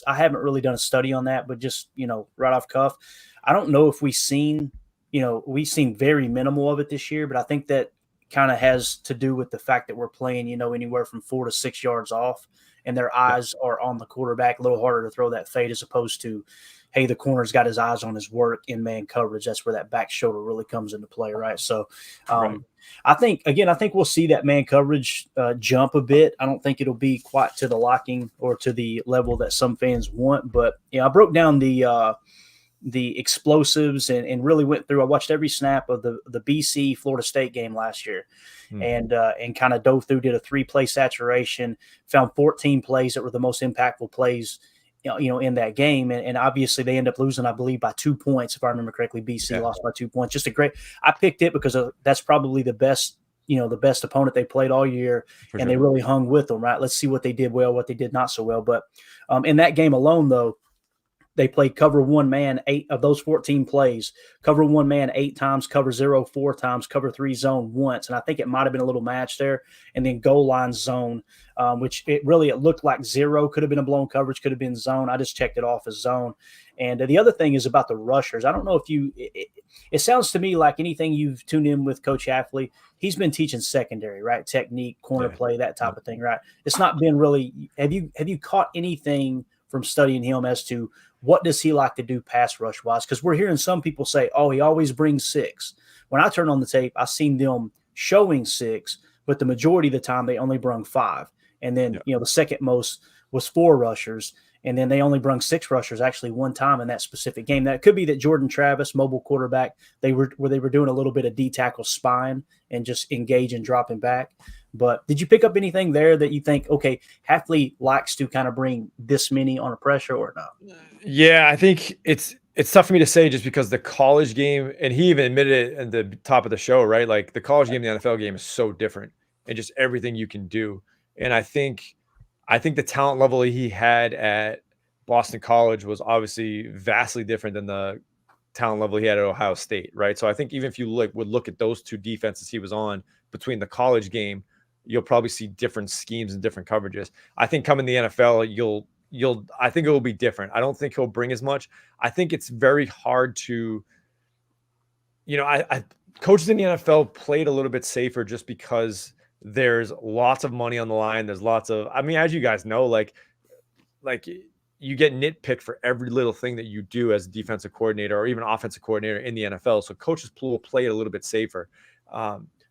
I haven't really done a study on that, but just, right off cuff, I don't know if we've seen very minimal of it this year, but I think that kind of has to do with the fact that we're playing, anywhere from 4 to 6 yards off, and their eyes are on the quarterback. A little harder to throw that fade as opposed to, hey, the corner's got his eyes on his work in man coverage. That's where that back shoulder really comes into play, right? So I think we'll see that man coverage jump a bit. I don't think it'll be quite to the locking or to the level that some fans want. But, I broke down the explosives and really went through. I watched every snap of the BC Florida State game last year and kind of dove through, did a 3-play saturation, found 14 plays that were the most impactful plays, in that game. And obviously they end up losing, I believe, by 2 points. If I remember correctly, BC lost by 2 points. I picked it because that's probably the best opponent they played all year. They really hung with them, right? Let's see what they did well, what they did not so well. But in that game alone, though, they played cover 1 man 8 of those 14 plays, cover 1 man 8 times, cover 0 4 times, cover 3 zone once. And I think it might have been a little match there. And then goal line zone, which it looked like 0, could have been a blown coverage, could have been zone. I just checked it off as zone. And the other thing is about the rushers. I don't know if it sounds to me like anything you've tuned in with Coach Hafley, he's been teaching secondary, right? Technique, corner play, that type of thing, right? It's not been really, have you caught anything from studying him as to what does he like to do pass rush wise? Because we're hearing some people say, oh, he always brings 6. When I turn on the tape, I've seen them showing 6, but the majority of the time they only brung 5. And then, the second most was 4 rushers. And then they only brung 6 rushers actually one time in that specific game. Now, it could be that Jordan Travis, mobile quarterback, they were doing a little bit of D-tackle spine and just engage and dropping back. But did you pick up anything there that you think, okay, Hafley likes to kind of bring this many on a pressure or not? Yeah, I think It's tough for me to say just because the college game, and he even admitted it at the top of the show, right? Like the college game, and the NFL game is so different, and just everything you can do. And I think the talent level he had at Boston College was obviously vastly different than the talent level he had at Ohio State, right? So I think even if you would look at those two defenses he was on between the college game, you'll probably see different schemes and different coverages. I think coming to the NFL, I think it will be different. I don't think he'll bring as much. I think it's very hard to, I coaches in the NFL played a little bit safer just because there's lots of money on the line. There's lots of, I mean, as you guys know, like you get nitpicked for every little thing that you do as a defensive coordinator or even offensive coordinator in the NFL. So coaches will play it a little bit safer.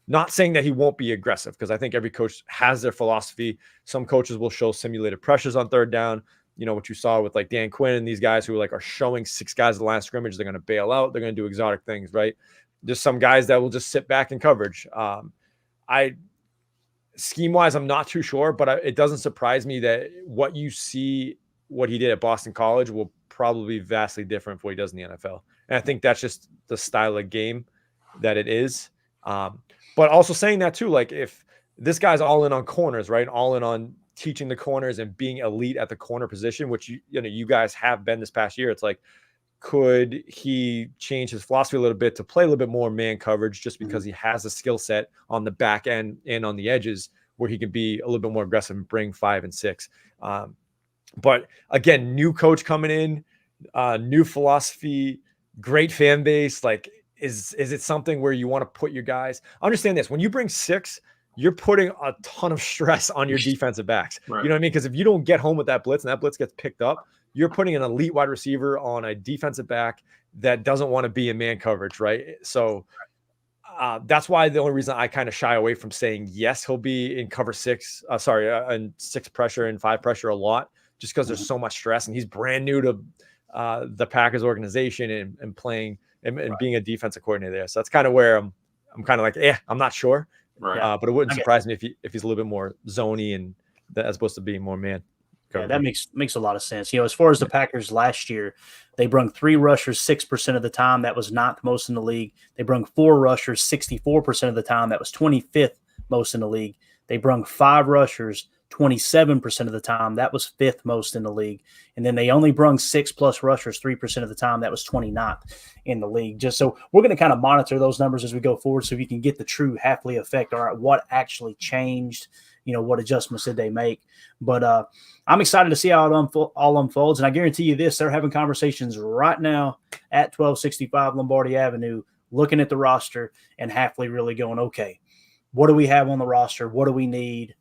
Not saying that he won't be aggressive, because I think every coach has their philosophy. Some coaches will show simulated pressures on third down. You know what you saw with like Dan Quinn and these guys who are showing 6 guys at the line of scrimmage. They're going to bail out. They're going to do exotic things, right? There's some guys that will just sit back in coverage. Scheme wise, I'm not too sure, but it doesn't surprise me that what he did at Boston College will probably be vastly different from what he does in the NFL. And I think that's just the style of game that it is. But also saying that too, like if this guy's all in on corners, right? All in on teaching the corners and being elite at the corner position, which you guys have been this past year. It's like, could he change his philosophy a little bit to play a little bit more man coverage just because he has a skill set on the back end and on the edges where he can be a little bit more aggressive and bring 5 and 6. But again, new coach coming in, new philosophy, great fan base. Like, is it something where you want to put your guys? Understand this: when you bring 6, you're putting a ton of stress on your defensive backs. Right. You know what I mean? Because if you don't get home with that blitz and that blitz gets picked up, you're putting an elite wide receiver on a defensive back that doesn't want to be in man coverage, right? So that's why the only reason I kind of shy away from saying yes, he'll be in cover 6, and 6 pressure and 5 pressure a lot, just because there's so much stress and he's brand new to the Packers organization and playing and being a defensive coordinator there. So that's kind of where I'm kind of like, I'm not sure. Right. But it wouldn't surprise me if he's a little bit more zony and as opposed to being more man. Yeah, that makes a lot of sense. As far as the Packers last year, they brung 3 rushers 6% of the time. That was 9th most in the league. They brung 4 rushers 64% of the time. That was 25th most in the league. They brung 5 rushers 27% of the time. That was 5th most in the league. And then they only brung 6+ rushers 3% of the time. That was 29th in the league. Just so we're going to kind of monitor those numbers as we go forward so you can get the true Hafley effect. All right, what actually changed? What adjustments did they make? But I'm excited to see how it all unfolds. And I guarantee you this, they're having conversations right now at 1265 Lombardi Avenue, looking at the roster and Hafley really going, okay, what do we have on the roster? What do we need?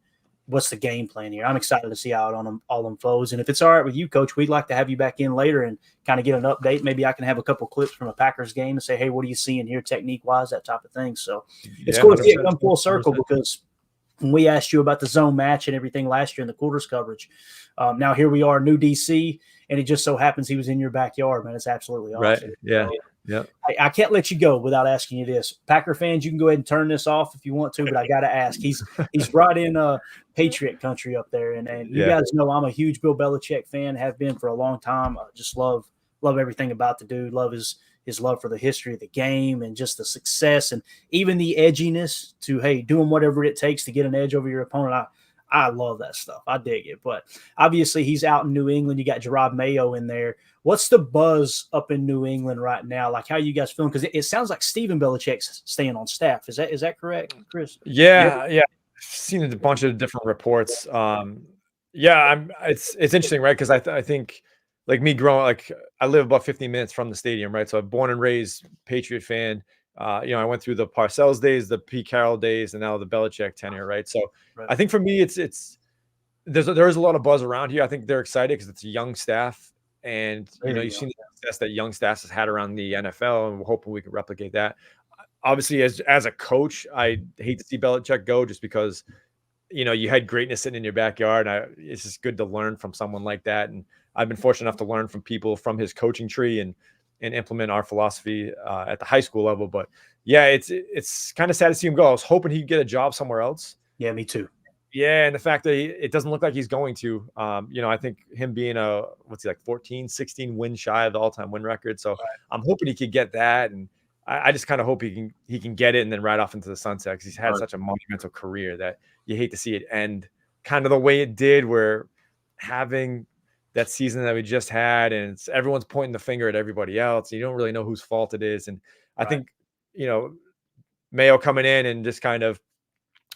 What's the game plan here? I'm excited to see how it all unfolds. And if it's all right with you, Coach, we'd like to have you back in later and kind of get an update. Maybe I can have a couple clips from a Packers game and say, hey, what are you seeing here technique-wise, that type of thing. So it's cool to see it come full circle 100%. Because when we asked you about the zone match and everything last year in the quarters coverage, now here we are, new DC, and it just so happens he was in your backyard, man. It's absolutely awesome. Right, yeah. Yeah, I can't let you go without asking you this. Packer fans, you can go ahead and turn this off if you want to, but I got to ask. He's right in Patriot country up there, and you guys know I'm a huge Bill Belichick fan, have been for a long time. I just love everything about the dude. Love his love for the history of the game and just the success and even the edginess to, hey, doing whatever it takes to get an edge over your opponent. I love that stuff. I dig it. But obviously he's out in New England. You got Gerard Mayo in there. What's the buzz up in New England right now? Like, how are you guys feeling? Because it sounds like Stephen Belichick's staying on staff. Is that correct, Chris? Yeah. I've seen a bunch of different reports. It's interesting, right? Because I think, like me growing, like I live about 15 minutes from the stadium, right? So I'm born and raised Patriot fan. I went through the Parcells days, the Pete Carroll days, and now the Belichick tenure, right? So I think for me, there is a lot of buzz around here. I think they're excited because it's a young staff, and you've seen the success that young staff has had around the NFL, and we're hoping we can replicate that. Obviously, as a coach, I hate to see Belichick go just because you had greatness sitting in your backyard. And it's just good to learn from someone like that, and I've been fortunate enough to learn from people from his coaching tree and implement our philosophy at the high school level. But yeah, it's kind of sad to see him go. I was hoping he'd get a job somewhere else. Yeah, me too. Yeah, and the fact that it doesn't look like he's going to, I think him being what's he like 14, 16 wins shy of the all-time win record. So I'm hoping he could get that, and I just kind of hope he can get it and then ride off into the sunset, because he's had such a monumental career that you hate to see it end kind of the way it did, where having that season that we just had, and everyone's pointing the finger at everybody else. You don't really know whose fault it is, and I think Mayo coming in and just kind of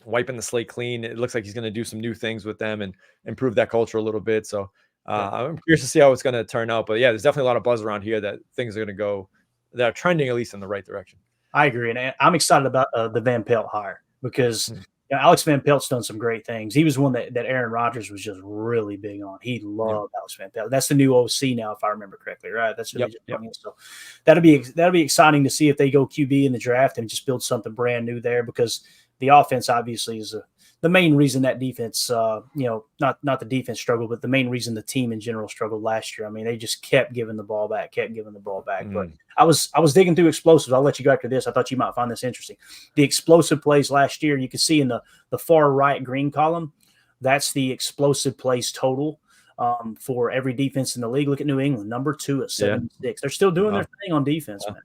wiping the slate clean. It looks like he's going to do some new things with them and improve that culture a little bit. So I'm curious to see how it's going to turn out. But yeah, there's definitely a lot of buzz around here that things are going to go, that are trending at least in the right direction. I agree. And I'm excited about the Van Pelt hire, because Alex Van Pelt's done some great things. He was one that Aaron Rodgers was just really big on. He loved Alex Van Pelt. That's the new OC now, if I remember correctly, right? That's what So that'll be exciting to see if they go QB in the draft and just build something brand new there, because the offense obviously is the main reason that defense, not the defense struggled, but the main reason the team in general struggled last year. I mean, they just kept giving the ball back. But I was digging through explosives. I'll let you go after this. I thought you might find this interesting. The explosive plays last year, you can see in the far right green column, that's the explosive plays total for every defense in the league. Look at New England, number 2 at 76. They're still doing their thing on defense, man.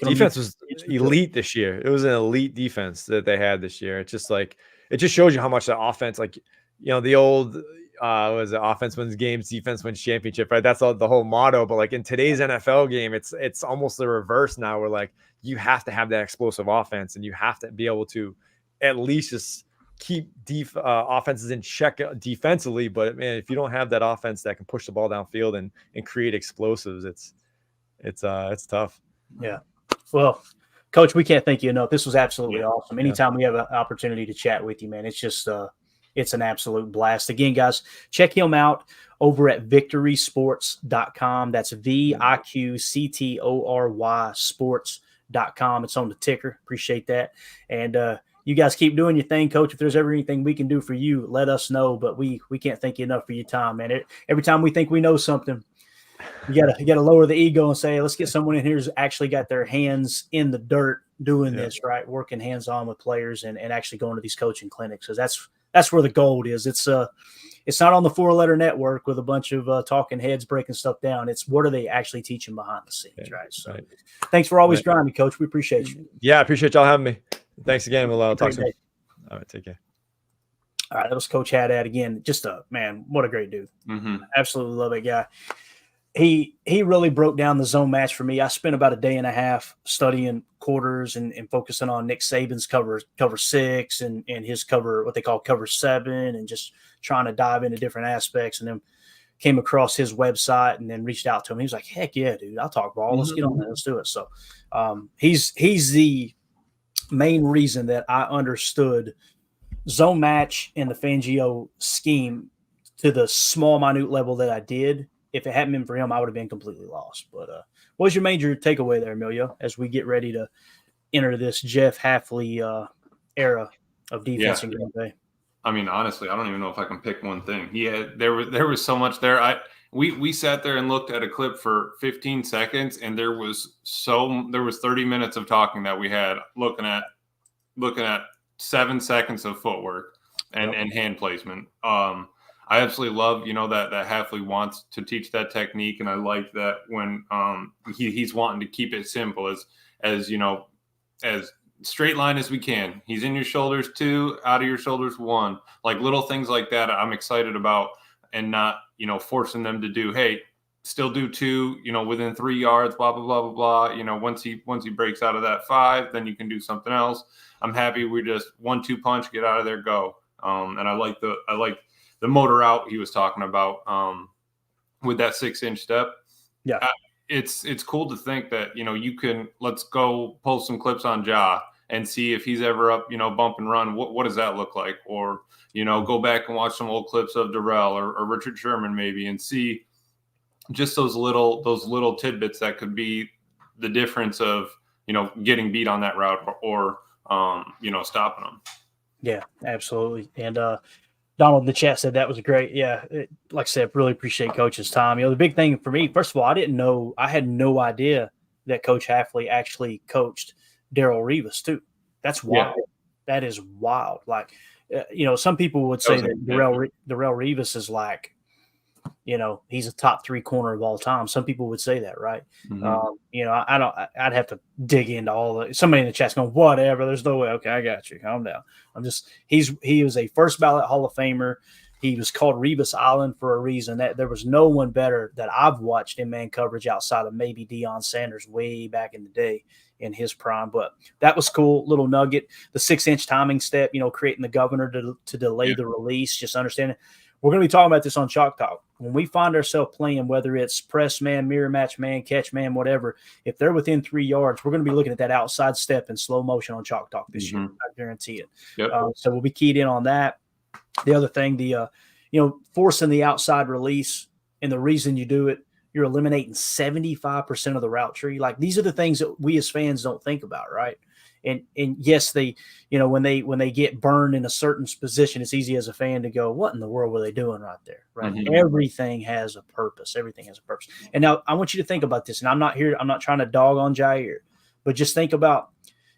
Defense was elite this year. It was an elite defense that they had this year. It's just like, it just shows you how much the offense, the old was it offense wins games, defense wins championship, right? That's the whole motto. But like in today's NFL game, it's almost the reverse now, where like you have to have that explosive offense, and you have to be able to at least just keep offenses in check defensively. But man, if you don't have that offense that can push the ball downfield and create explosives, it's tough. Yeah. Well, Coach, we can't thank you enough. This was absolutely awesome. Anytime we have an opportunity to chat with you, man, it's just it's an absolute blast. Again, guys, check him out over at victorysports.com. That's VIQCTORY sports.com. It's on the ticker. Appreciate that. And you guys keep doing your thing, Coach. If there's ever anything we can do for you, let us know. But we can't thank you enough for your time, man. Every time we think we know something, you gotta lower the ego and say, let's get someone in here who's actually got their hands in the dirt doing this, right? Working hands-on with players and actually going to these coaching clinics. Because that's where the gold is. It's not on the 4-letter network with a bunch of talking heads breaking stuff down. It's what are they actually teaching behind the scenes, right? So thanks for always grinding, Coach. We appreciate you. Yeah, I appreciate y'all having me. Thanks again. We'll talk soon. All right, take care. All right, that was Coach Haddad again. Just what a great dude. Absolutely love that guy. He really broke down the zone match for me. I spent about a day and a half studying quarters and focusing on Nick Saban's cover 6 and his what they call cover 7, and just trying to dive into different aspects, and then came across his website and then reached out to him. He was like, heck yeah, dude, I'll talk ball. Let's get on that. Let's do it. So he's the main reason that I understood zone match and the Fangio scheme to the small, minute level that I did. If it hadn't been for him, I would have been completely lost. But what was your major takeaway there, Emilio, as we get ready to enter this Jeff Hafley era of defense and gameplay? I mean, honestly, I don't even know if I can pick one thing. There was so much there. We sat there and looked at a clip for 15 seconds, and there was 30 minutes of talking that we had looking at 7 seconds of footwork and hand placement. I absolutely love, that Hafley wants to teach that technique, and I like that when he's wanting to keep it simple, as straight line as we can. He's in your shoulders 2, out of your shoulders 1, like little things like that. I'm excited about, and not forcing them to do, hey, still do 2, within 3 yards, blah blah blah blah blah. Once he breaks out of that 5, then you can do something else. I'm happy we just 1-2 punch, get out of there, go. And I like the motor out he was talking about with that 6-inch step. Yeah. It's cool to think that, you can, let's go pull some clips on Ja and see if he's ever up, bump and run. What does that look like? Or, go back and watch some old clips of Darrell or Richard Sherman maybe, and see just those little tidbits that could be the difference of, getting beat on that route or stopping them. Yeah, absolutely. And Donald in the chat said that was great. Yeah, like I said, really appreciate Coach's time. The big thing for me, first of all, I had no idea that Coach Hafley actually coached Darrelle Revis too. That's wild. Yeah. That is wild. Like, some people would say that Darrelle Revis is like, he's a top 3 corner of all time. Some people would say that, right? Mm-hmm. I'd have to dig into all somebody in the chat's going, whatever. There's no way. Okay, I got you. Calm down. He was a first ballot Hall of Famer. He was called Revis Island for a reason. That there was no one better that I've watched in man coverage outside of maybe Deion Sanders way back in the day in his prime. But that was cool. Little nugget. The 6-inch timing step, creating the governor to delay the release. Just understanding. We're going to be talking about this on Chalk Talk. When we find ourselves playing, whether it's press man, mirror match man, catch man, whatever, if they're within 3 yards, we're going to be looking at that outside step in slow motion on Chalk Talk this year. I guarantee it. Yep. So we'll be keyed in on that. The other thing, forcing the outside release, and the reason you do it, you're eliminating 75% of the route tree. Like, these are the things that we as fans don't think about, right? And yes, they, when they get burned in a certain position, it's easy as a fan to go, what in the world were they doing right there? Right. Mm-hmm. Everything has a purpose. Everything has a purpose. And now I want you to think about this, and I'm not trying to dog on Jair, but just think about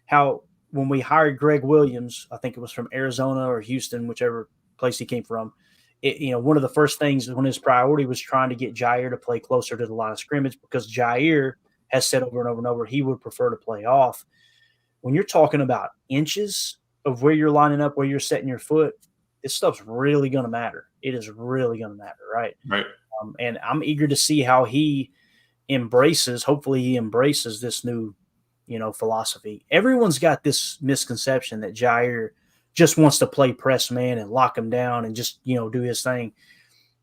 how when we hired Greg Williams, I think it was from Arizona or Houston, whichever place he came from, one of the first things when his priority was trying to get Jair to play closer to the line of scrimmage, because Jair has said over and over and over he would prefer to play off. When you're talking about inches of where you're lining up, where you're setting your foot, this stuff's really going to matter. It is really going to matter, right? Right. And I'm eager to see how hopefully he embraces this new, philosophy. Everyone's got this misconception that Jair just wants to play press man and lock him down and just, do his thing.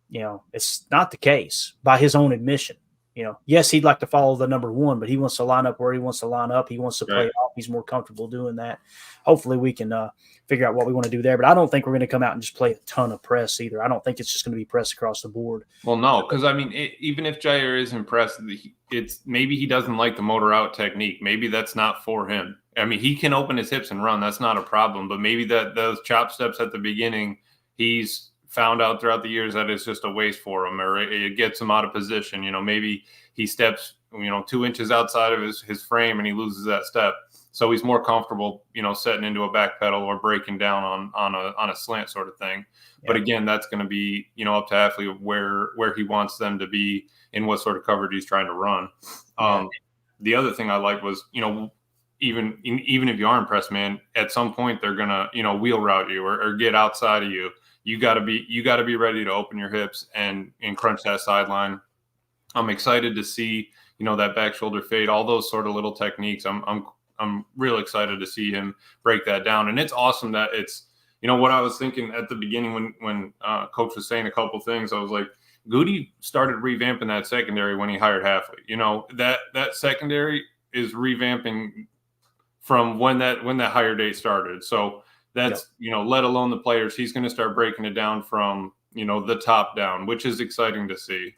It's not the case by his own admission. Yes, he'd like to follow the number 1, but he wants to line up where he wants to line up. He wants to play off. He's more comfortable doing that. Hopefully we can figure out what we want to do there. But I don't think we're going to come out and just play a ton of press either. I don't think it's just going to be press across the board. Well, no, because, even if Jair is impressed, it's maybe he doesn't like the motor out technique. Maybe that's not for him. He can open his hips and run. That's not a problem. But maybe those chop steps at the beginning, he's found out throughout the years that it's just a waste for him, or it gets him out of position. Maybe he steps, 2 inches outside of his frame and he loses that step. So he's more comfortable, setting into a back pedal or breaking down on a slant sort of thing. Yeah. But again, that's going to be, up to Hafley where he wants them to be and what sort of coverage he's trying to run. The other thing I like was, even if you aren't press man, at some point they're gonna, wheel route you or get outside of you. You got to be ready to open your hips and crunch that sideline. I'm excited to see, that back shoulder fade, all those sort of little techniques. I'm real excited to see him break that down. And it's awesome that it's, what I was thinking at the beginning when coach was saying a couple things, I was like, Goody started revamping that secondary when he hired Hafley. That secondary is revamping from when that hire date started. So that's, let alone the players, he's going to start breaking it down from, the top down, which is exciting to see.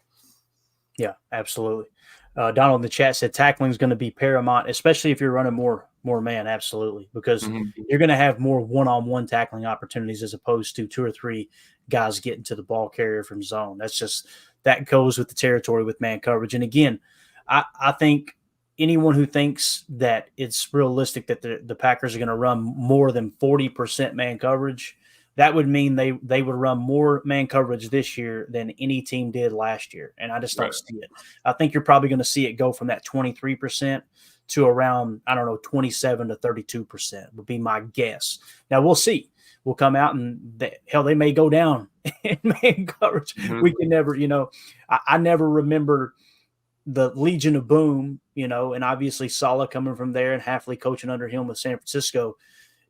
Yeah, absolutely. Donald in the chat said tackling is going to be paramount, especially if you're running more man. Absolutely. Because you're going to have more one-on-one tackling opportunities as opposed to 2 or 3 guys getting to the ball carrier from zone. That goes with the territory with man coverage. And again, I think anyone who thinks that it's realistic that the Packers are going to run more than 40% man coverage, that would mean they would run more man coverage this year than any team did last year. And I just don't see it. I think you're probably going to see it go from that 23% to around, 27 to 32% would be my guess. Now we'll see. We'll come out and they may go down in man coverage. We can never, I never remember the Legion of Boom, and obviously Saleh coming from there and Hafley coaching under him with San Francisco.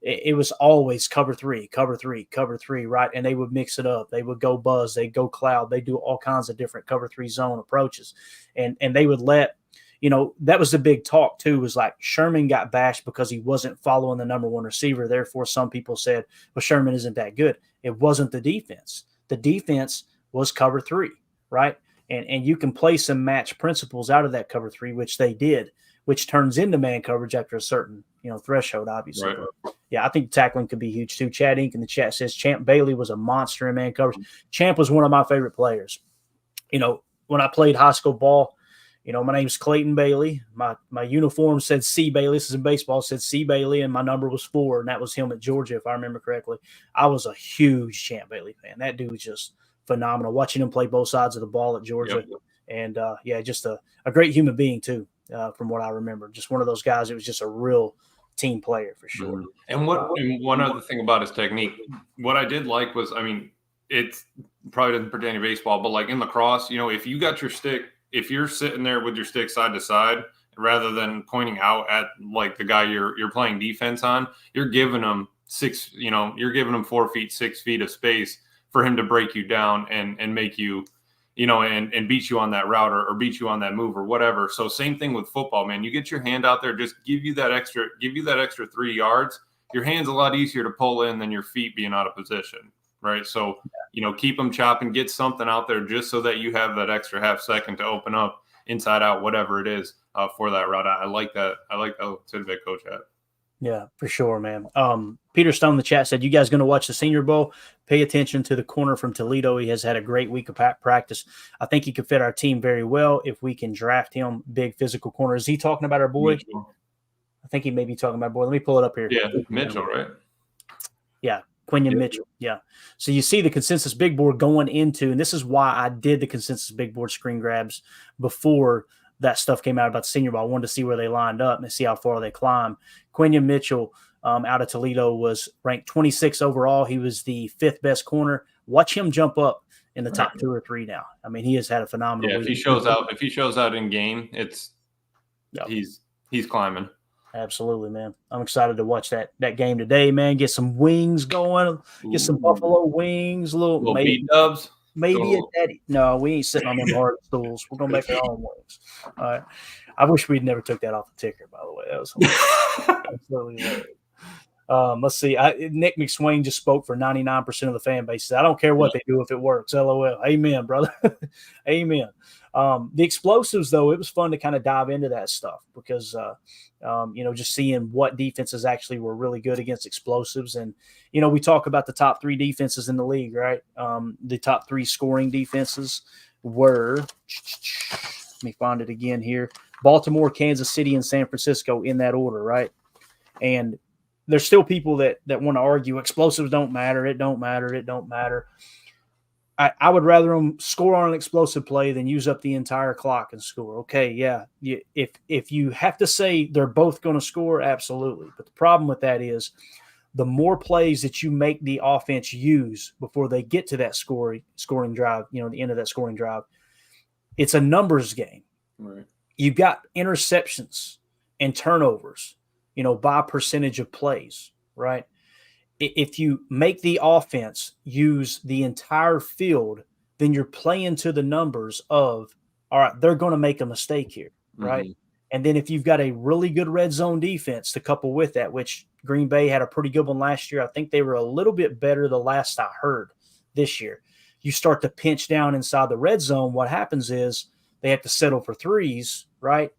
It was always cover three, right? And they would mix it up. They would go buzz, they go cloud, they do all kinds of different cover 3 zone approaches. And they would let, that was the big talk too, was like Sherman got bashed because he wasn't following the number 1 receiver. Therefore, some people said, well, Sherman isn't that good. It wasn't the defense. The defense was cover 3, right? And you can play some match principles out of that cover 3, which they did, which turns into man coverage after a certain, threshold, obviously. Right. But yeah, I think tackling could be huge too. Chad Inc. in the chat says Champ Bailey was a monster in man coverage. Champ was one of my favorite players. When I played high school ball, My name's Clayton Bailey. My uniform said C. Bailey. This is in baseball. Said C. Bailey, and my number was 4, and that was him at Georgia, if I remember correctly. I was a huge Champ Bailey fan. That dude was just phenomenal. Watching him play both sides of the ball at Georgia, and just a great human being too, from what I remember. Just one of those guys. It was just a real team player for sure. And one other thing about his technique, what I did like was, it's probably doesn't pertain to baseball, but like in lacrosse, if you got your stick. If you're sitting there with your stick side to side, rather than pointing out at like the guy you're playing defense on, you're giving him 4 feet, 6 feet of space for him to break you down and make you, and beat you on that route or beat you on that move or whatever. So same thing with football, man. You get your hand out there, just give you that extra 3 yards. Your hand's a lot easier to pull in than your feet being out of position. Right. So, keep them chopping, get something out there just so that you have that extra half second to open up inside out, whatever it is for that route. I like that. I like that tidbit Coach had. Yeah, for sure, man. Peter Stone in the chat said, you guys going to watch the Senior Bowl? Pay attention to the corner from Toledo. He has had a great week of practice. I think he could fit our team very well if we can draft him. Big physical corner. Is he talking about our boy? Mitchell. I think he may be talking about our boy. Let me pull it up here. Yeah, Mitchell, right? Yeah. Quinion Mitchell. Yeah. So you see the consensus big board going into, and this is why I did the consensus big board screen grabs before that stuff came out about the Senior Bowl. I wanted to see where they lined up and see how far they climb. Quinion Mitchell out of Toledo was ranked 26 overall. He was the 5th best corner. Watch him jump up in the top 2 or 3 now. He has had a phenomenal week. If he shows out in game, he's climbing. Absolutely, man. I'm excited to watch that game today, man. Get some wings going. Get some buffalo wings. Little B-dubs. Maybe a daddy. No, we ain't sitting on them hard stools. We're going to make our own wings. All right. I wish we'd never took that off the ticker, by the way. That was absolutely hilarious. Let's see. Nick McSwain just spoke for 99% of the fan base. I don't care what they do if it works. LOL. Amen, brother. Amen. The explosives, though, it was fun to kind of dive into that stuff because, just seeing what defenses actually were really good against explosives. And, we talk about the top 3 defenses in the league, right? The top 3 scoring defenses were, let me find it again here, Baltimore, Kansas City, and San Francisco in that order, right? And there's still people that want to argue explosives don't matter. It don't matter. It don't matter. I would rather them score on an explosive play than use up the entire clock and score. Okay, yeah. If you have to say they're both going to score, absolutely. But the problem with that is the more plays that you make the offense use before they get to that scoring drive, the end of that scoring drive, it's a numbers game. Right. You've got interceptions and turnovers, by percentage of plays, right? If you make the offense use the entire field, then you're playing to the numbers of, all right, they're going to make a mistake here, right? Mm-hmm. And then if you've got a really good red zone defense to couple with that, which Green Bay had a pretty good one last year. I think they were a little bit better the last I heard this year. You start to pinch down inside the red zone. What happens is they have to settle for threes, right?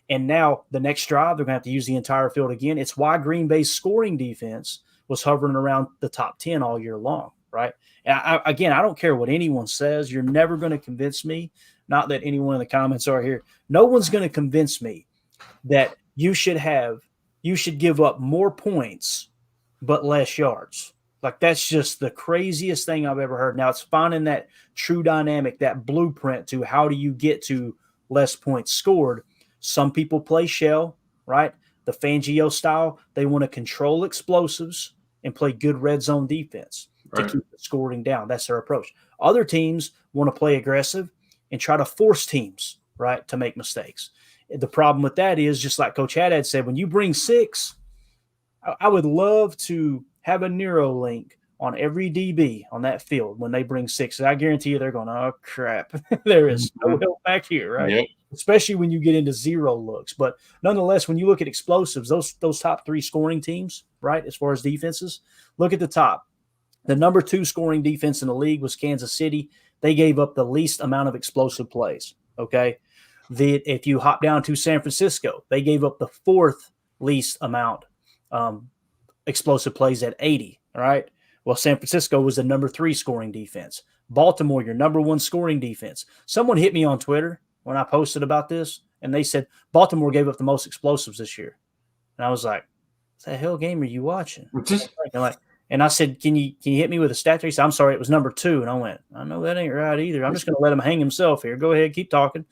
And now the next drive, they're going to have to use the entire field again. It's why Green Bay's scoring defense was hovering around the top 10 all year long, right? And I don't care what anyone says. You're never going to convince me, not that anyone in the comments are here. No one's going to convince me that you should give up more points but less yards. Like, that's just the craziest thing I've ever heard. Now, it's finding that true dynamic, that blueprint to how do you get to less points scored. Some people play shell, right? The Fangio style, they want to control explosives and play good red zone defense to keep the scoring down. That's their approach. Other teams want to play aggressive and try to force teams, right, to make mistakes. The problem with that is, just like Coach Haddad said, when you bring 6, I would love to have a Neuralink on every DB on that field when they bring 6. I guarantee you they're going, oh, crap. There is no help back here, right? Yep. Especially when you get into 0 looks. But nonetheless, when you look at explosives, those top 3 scoring teams, right, as far as defenses, look at the top. The number 2 scoring defense in the league was Kansas City. They gave up the least amount of explosive plays, okay? If you hop down to San Francisco, they gave up the 4th least amount explosive plays at 80, all right? Well, San Francisco was the number 3 scoring defense. Baltimore, your number 1 scoring defense. Someone hit me on Twitter, when I posted about this, and they said Baltimore gave up the most explosives this year. And I was like, what the hell game are you watching? And I said, can you hit me with a stat? He said, I'm sorry, it was number 2. And I went, I know that ain't right either. I'm just going to let him hang himself here. Go ahead, keep talking.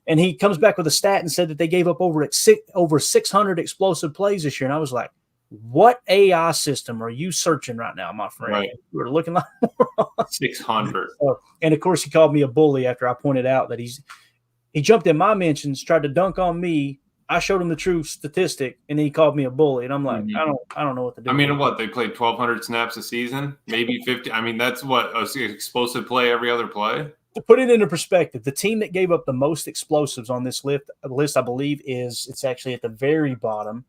And he comes back with a stat and said that they gave up over 600 explosive plays this year. And I was like, what AI system are you searching right now, my friend? Right. We're looking like 600. And of course, he called me a bully after I pointed out that he jumped in my mentions, tried to dunk on me. I showed him the true statistic, and then he called me a bully. And I'm like, I don't know what to do. I mean, what, they played 1,200 snaps a season, maybe 50. I mean, that's what, an explosive play every other play. To put it into perspective, the team that gave up the most explosives on this list, I believe, it's actually at the very bottom,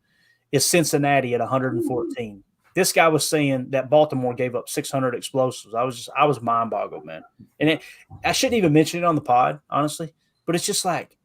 is Cincinnati at 114. This guy was saying that Baltimore gave up 600 explosives. I was mind boggled, man. And I shouldn't even mention it on the pod, honestly, but it's just like,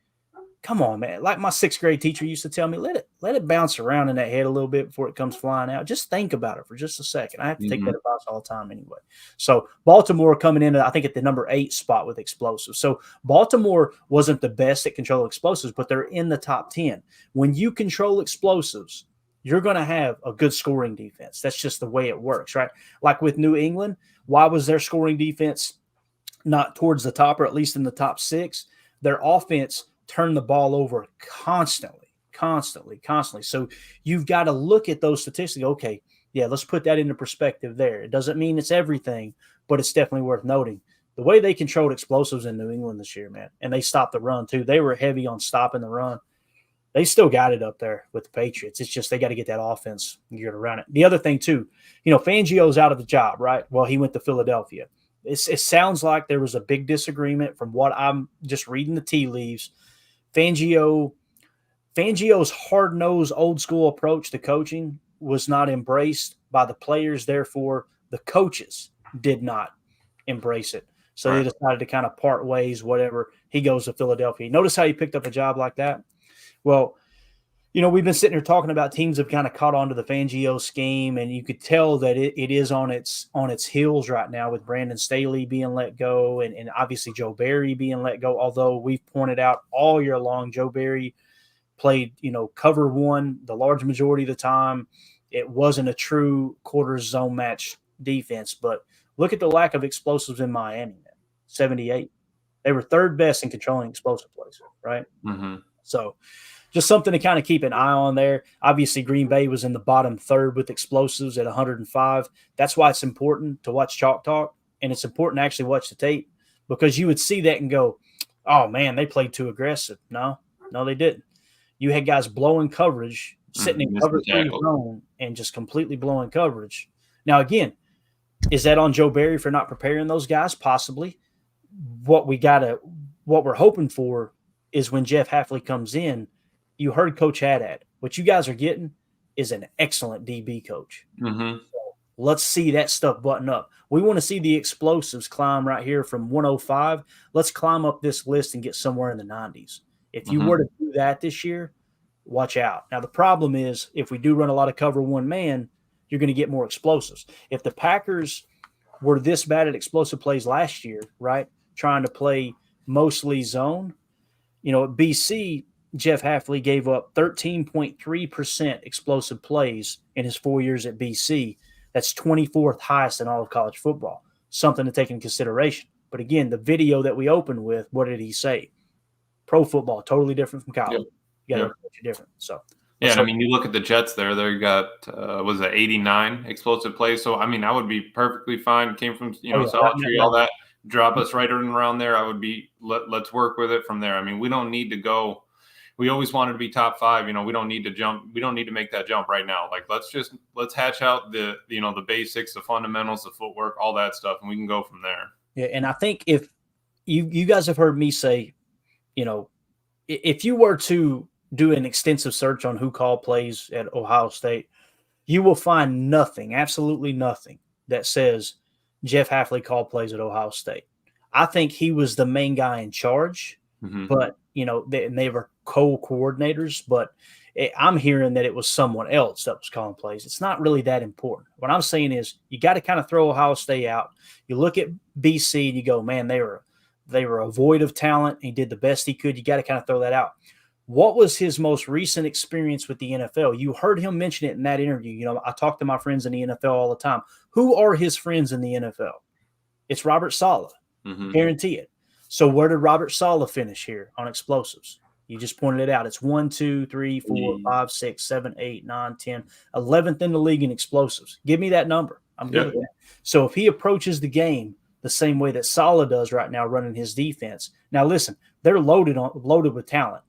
come on, man. Like my 6th grade teacher used to tell me, let it bounce around in that head a little bit before it comes flying out. Just think about it for just a second. I have to take that advice all the time anyway. So Baltimore coming in, I think, at the number 8 spot with explosives. So Baltimore wasn't the best at controlling explosives, but they're in the top 10. When you control explosives, you're going to have a good scoring defense. That's just the way it works, right? Like with New England, why was their scoring defense not towards the top, or at least in the top 6? Their offense turned the ball over constantly. So you've got to look at those statistics. Okay, yeah, let's put that into perspective there. It doesn't mean it's everything, but it's definitely worth noting. The way they controlled explosives in New England this year, man, and they stopped the run too. They were heavy on stopping the run. They still got it up there with the Patriots. It's just they got to get that offense geared around it. The other thing too, Fangio's out of the job, right? Well, he went to Philadelphia. It sounds like there was a big disagreement from what I'm just reading the tea leaves. Fangio's hard-nosed, old-school approach to coaching was not embraced by the players. Therefore, the coaches did not embrace it. So They decided to kind of part ways, whatever. He goes to Philadelphia. Notice how he picked up a job like that? Well, we've been sitting here talking about teams have kind of caught on to the Fangio scheme, and you could tell that it is on its heels right now with Brandon Staley being let go and obviously Joe Barry being let go. Although we've pointed out all year long, Joe Barry played, cover 1 the large majority of the time. It wasn't a true quarter zone match defense, but look at the lack of explosives in Miami, man. 78. They were 3rd best in controlling explosive plays, right? Mm-hmm. So just something to kind of keep an eye on there. Obviously, Green Bay was in the bottom 3rd with explosives at 105. That's why it's important to watch Chalk Talk, and it's important to actually watch the tape, because you would see that and go, oh, man, they played too aggressive. No, they didn't. You had guys blowing coverage, sitting in cover 3 zone and just completely blowing coverage. Now, again, is that on Joe Barry for not preparing those guys? Possibly. What we're hoping for is when Jeff Hafley comes in, you heard Coach Haddad. What you guys are getting is an excellent DB coach. Mm-hmm. So let's see that stuff button up. We want to see the explosives climb right here from 105. Let's climb up this list and get somewhere in the 90s. If you were to do that this year, watch out. Now, the problem is if we do run a lot of cover 1 man, you're going to get more explosives. If the Packers were this bad at explosive plays last year, right, trying to play mostly zone, at BC, Jeff Hafley gave up 13.3% explosive plays in his 4 years at BC. That's 24th highest in all of college football. Something to take into consideration. But again, the video that we opened with, what did he say? Pro football, totally different from college. You got to approach it different. So, yeah, I mean, you look at the Jets there. They got was it 89 explosive plays? So, I mean, I would be perfectly fine. Came from Solitary, all that. Drop us right around there. I would be. Let's work with it from there. I mean, we don't need to go. We always wanted to be top 5. We don't need to jump. We don't need to make that jump right now. Like, let's hatch out the the basics, the fundamentals, the footwork, all that stuff, and we can go from there. Yeah, and I think if you guys have heard me say, if you were to do an extensive search on who called plays at Ohio State, you will find nothing, absolutely nothing, that says Jeff Hafley called plays at Ohio State. I think he was the main guy in charge, but, they were co-coordinators, but I'm hearing that it was someone else that was calling plays. It's not really that important. What I'm saying is you got to kind of throw Ohio State out. You look at BC and you go, man, they were void of talent. He did the best he could. You got to kind of throw that out. What was his most recent experience with the NFL? You heard him mention it in that interview. You know, I talk to my friends in the NFL all the time. Who are his friends in the NFL? It's Robert Saleh. Guarantee it. So where did Robert Saleh finish here on explosives? You just pointed it out. It's 1, 2, 3, 4, 5, 6, 7, 8, 9, 10, 11th in the league in explosves. Give me that number. I'm good with that. So if he approaches the game the same way that Saleh does right now, running his defense. Now listen, they're loaded with talent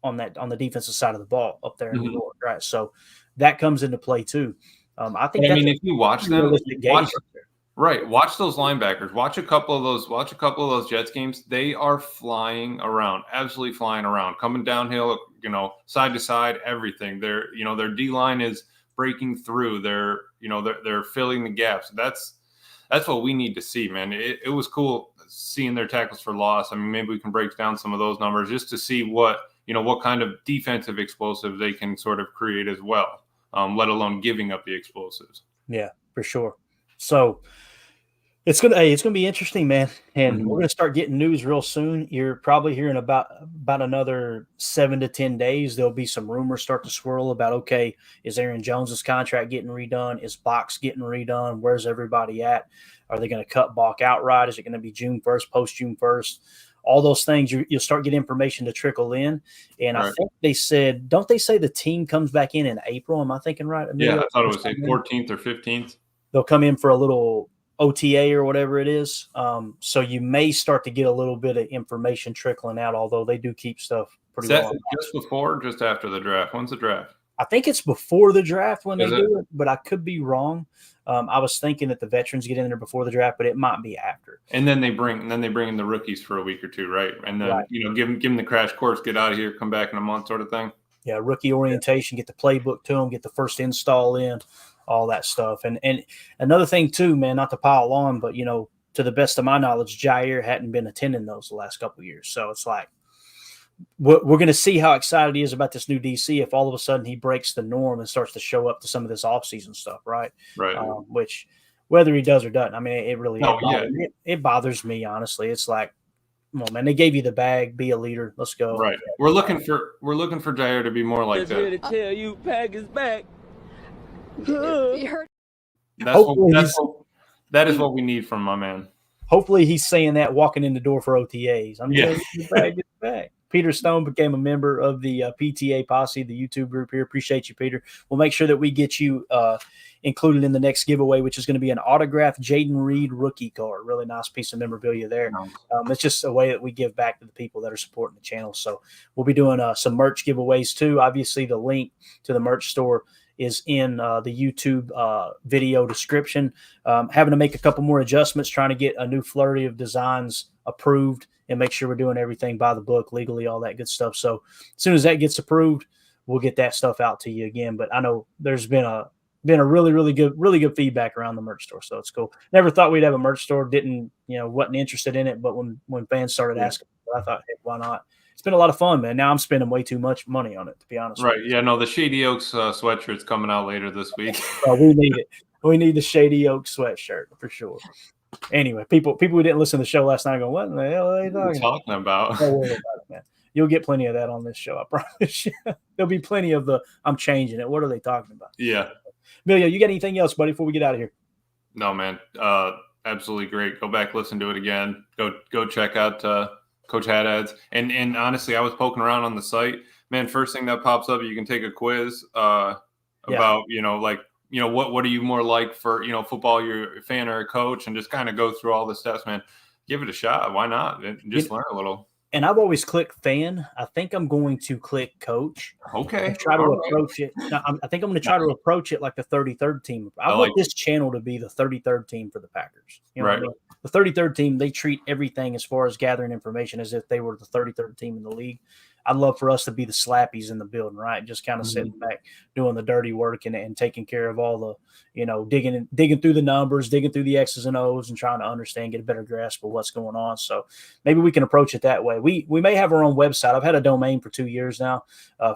on the defensive side of the ball up there in New York, right? So that comes into play too. I think. I mean, if you watch them, watch those linebackers. Watch a couple of those Jets games. They are flying around, absolutely flying around, coming downhill, side to side, everything. Their D line is breaking through. They're filling the gaps. That's what we need to see, man. It was cool seeing their tackles for loss. I mean, maybe we can break down some of those numbers just to see what kind of defensive explosive they can sort of create as well, let alone giving up the explosives. Yeah, for sure. So it's gonna be interesting, man. And we're gonna start getting news real soon. You're probably hearing about another 7 to 10 days. There'll be some rumors start to swirl about, okay, is Aaron Jones's contract getting redone? Is Bach's getting redone? Where's everybody at? Are they going to cut Bach outright? Is it going to be June 1st, post June 1st? All those things, you'll start getting information to trickle in. And I think they said, don't they say the team comes back in April? Am I thinking right? Yeah, I thought it was 14th or 15th. They'll come in for a little OTA or whatever it is. So you may start to get a little bit of information trickling out, although they do keep stuff pretty well. Just before or just after the draft? When's the draft? I think it's before the draft when they do it, but I could be wrong. I was thinking that the veterans get in there before the draft, but it might be after. And then they bring in the rookies for a week or two, right? And then give them the crash course, get out of here, come back in a month, sort of thing. Yeah, rookie orientation, get the playbook to them, get the first install in, all that stuff. And another thing too, man, not to pile on, but to the best of my knowledge, Jair hadn't been attending those the last couple of years, so it's like we're going to see how excited he is about this new DC if all of a sudden he breaks the norm and starts to show up to some of this offseason stuff, right? Right. Which, whether he does or doesn't, I mean, it really it bothers me, honestly. It's like, come on, man, they gave you the bag, be a leader. Let's go. Right. We're looking for Jair to be more like that. Here to tell you, pack is back. That is what we need from my man. Hopefully he's saying that walking in the door for OTAs. I'm just get the bag. Peter Stone became a member of the PTA Posse, the YouTube group here. Appreciate you, Peter. We'll make sure that we get you included in the next giveaway, which is going to be an autographed Jaden Reed rookie card. Really nice piece of memorabilia there. It's just a way that we give back to the people that are supporting the channel. So we'll be doing some merch giveaways too. Obviously, the link to the merch store is in the YouTube video description. Having to make a couple more adjustments, trying to get a new flurry of designs approved and make sure we're doing everything by the book, legally, all that good stuff. So as soon as that gets approved, we'll get that stuff out to you again. But I know there's been a really good feedback around the merch store, so it's cool. Never thought we'd have a merch store. Wasn't interested in it, but when fans started asking, I thought, hey, why not? It's been a lot of fun, man. Now I'm spending way too much money on it, to be honest. Right? Yeah. No, the Shady Oaks sweatshirt's coming out later this week. We need it. We need the Shady Oaks sweatshirt for sure. Anyway, people who didn't listen to the show last night go, what in the hell are they talking about? Don't worry about it, man. You'll get plenty of that on this show, I promise you. There'll be plenty of I'm changing it. What are they talking about? Yeah. Emilio, you got anything else, buddy, before we get out of here? No, man. Absolutely great. Go back, listen to it again. Go check out Coach Haddad's. And honestly, I was poking around on the site. Man, first thing that pops up, you can take a quiz about, what are you more like for, football, you're a fan or a coach, and just kind of go through all the steps, man. Give it a shot. Why not? And just learn a little. And I've always clicked fan. I think I'm going to click coach. Okay. Try to approach it. I think I'm going to try to approach it like the 33rd team. I want this channel to be the 33rd team for the Packers. You know what I mean? The 33rd team, they treat everything as far as gathering information as if they were the 33rd team in the league. I'd love for us to be the slappies in the building, right? Just kind of sitting back, doing the dirty work and taking care of all the, digging through the numbers, digging through the X's and O's and trying to understand, get a better grasp of what's going on. So maybe we can approach it that way. We may have our own website. I've had a domain for 2 years now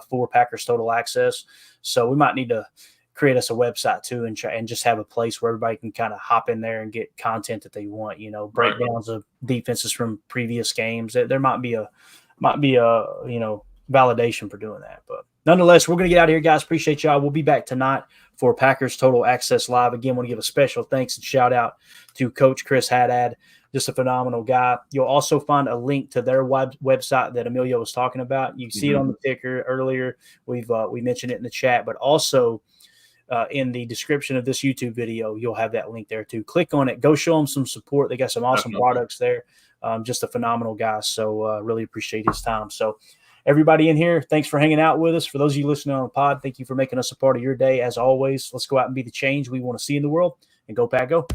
for Packers Total Access. So we might need to create us a website too, and just have a place where everybody can kind of hop in there and get content that they want. Breakdowns of defenses from previous games. There might be a validation for doing that. But nonetheless, we're going to get out of here, guys. Appreciate y'all. We'll be back tonight for Packers Total Access Live. Again, want to give a special thanks and shout out to Coach Chris Haddad. Just a phenomenal guy. You'll also find a link to their website that Emilio was talking about. You see it on the ticker earlier. We mentioned it in the chat, but also in the description of this YouTube video, you'll have that link there too. Click on it. Go show them some support. They got some awesome products there. Just a phenomenal guy. So really appreciate his time. So everybody in here, thanks for hanging out with us. For those of you listening on the pod, thank you for making us a part of your day. As always, let's go out and be the change we want to see in the world, and go Pack Go.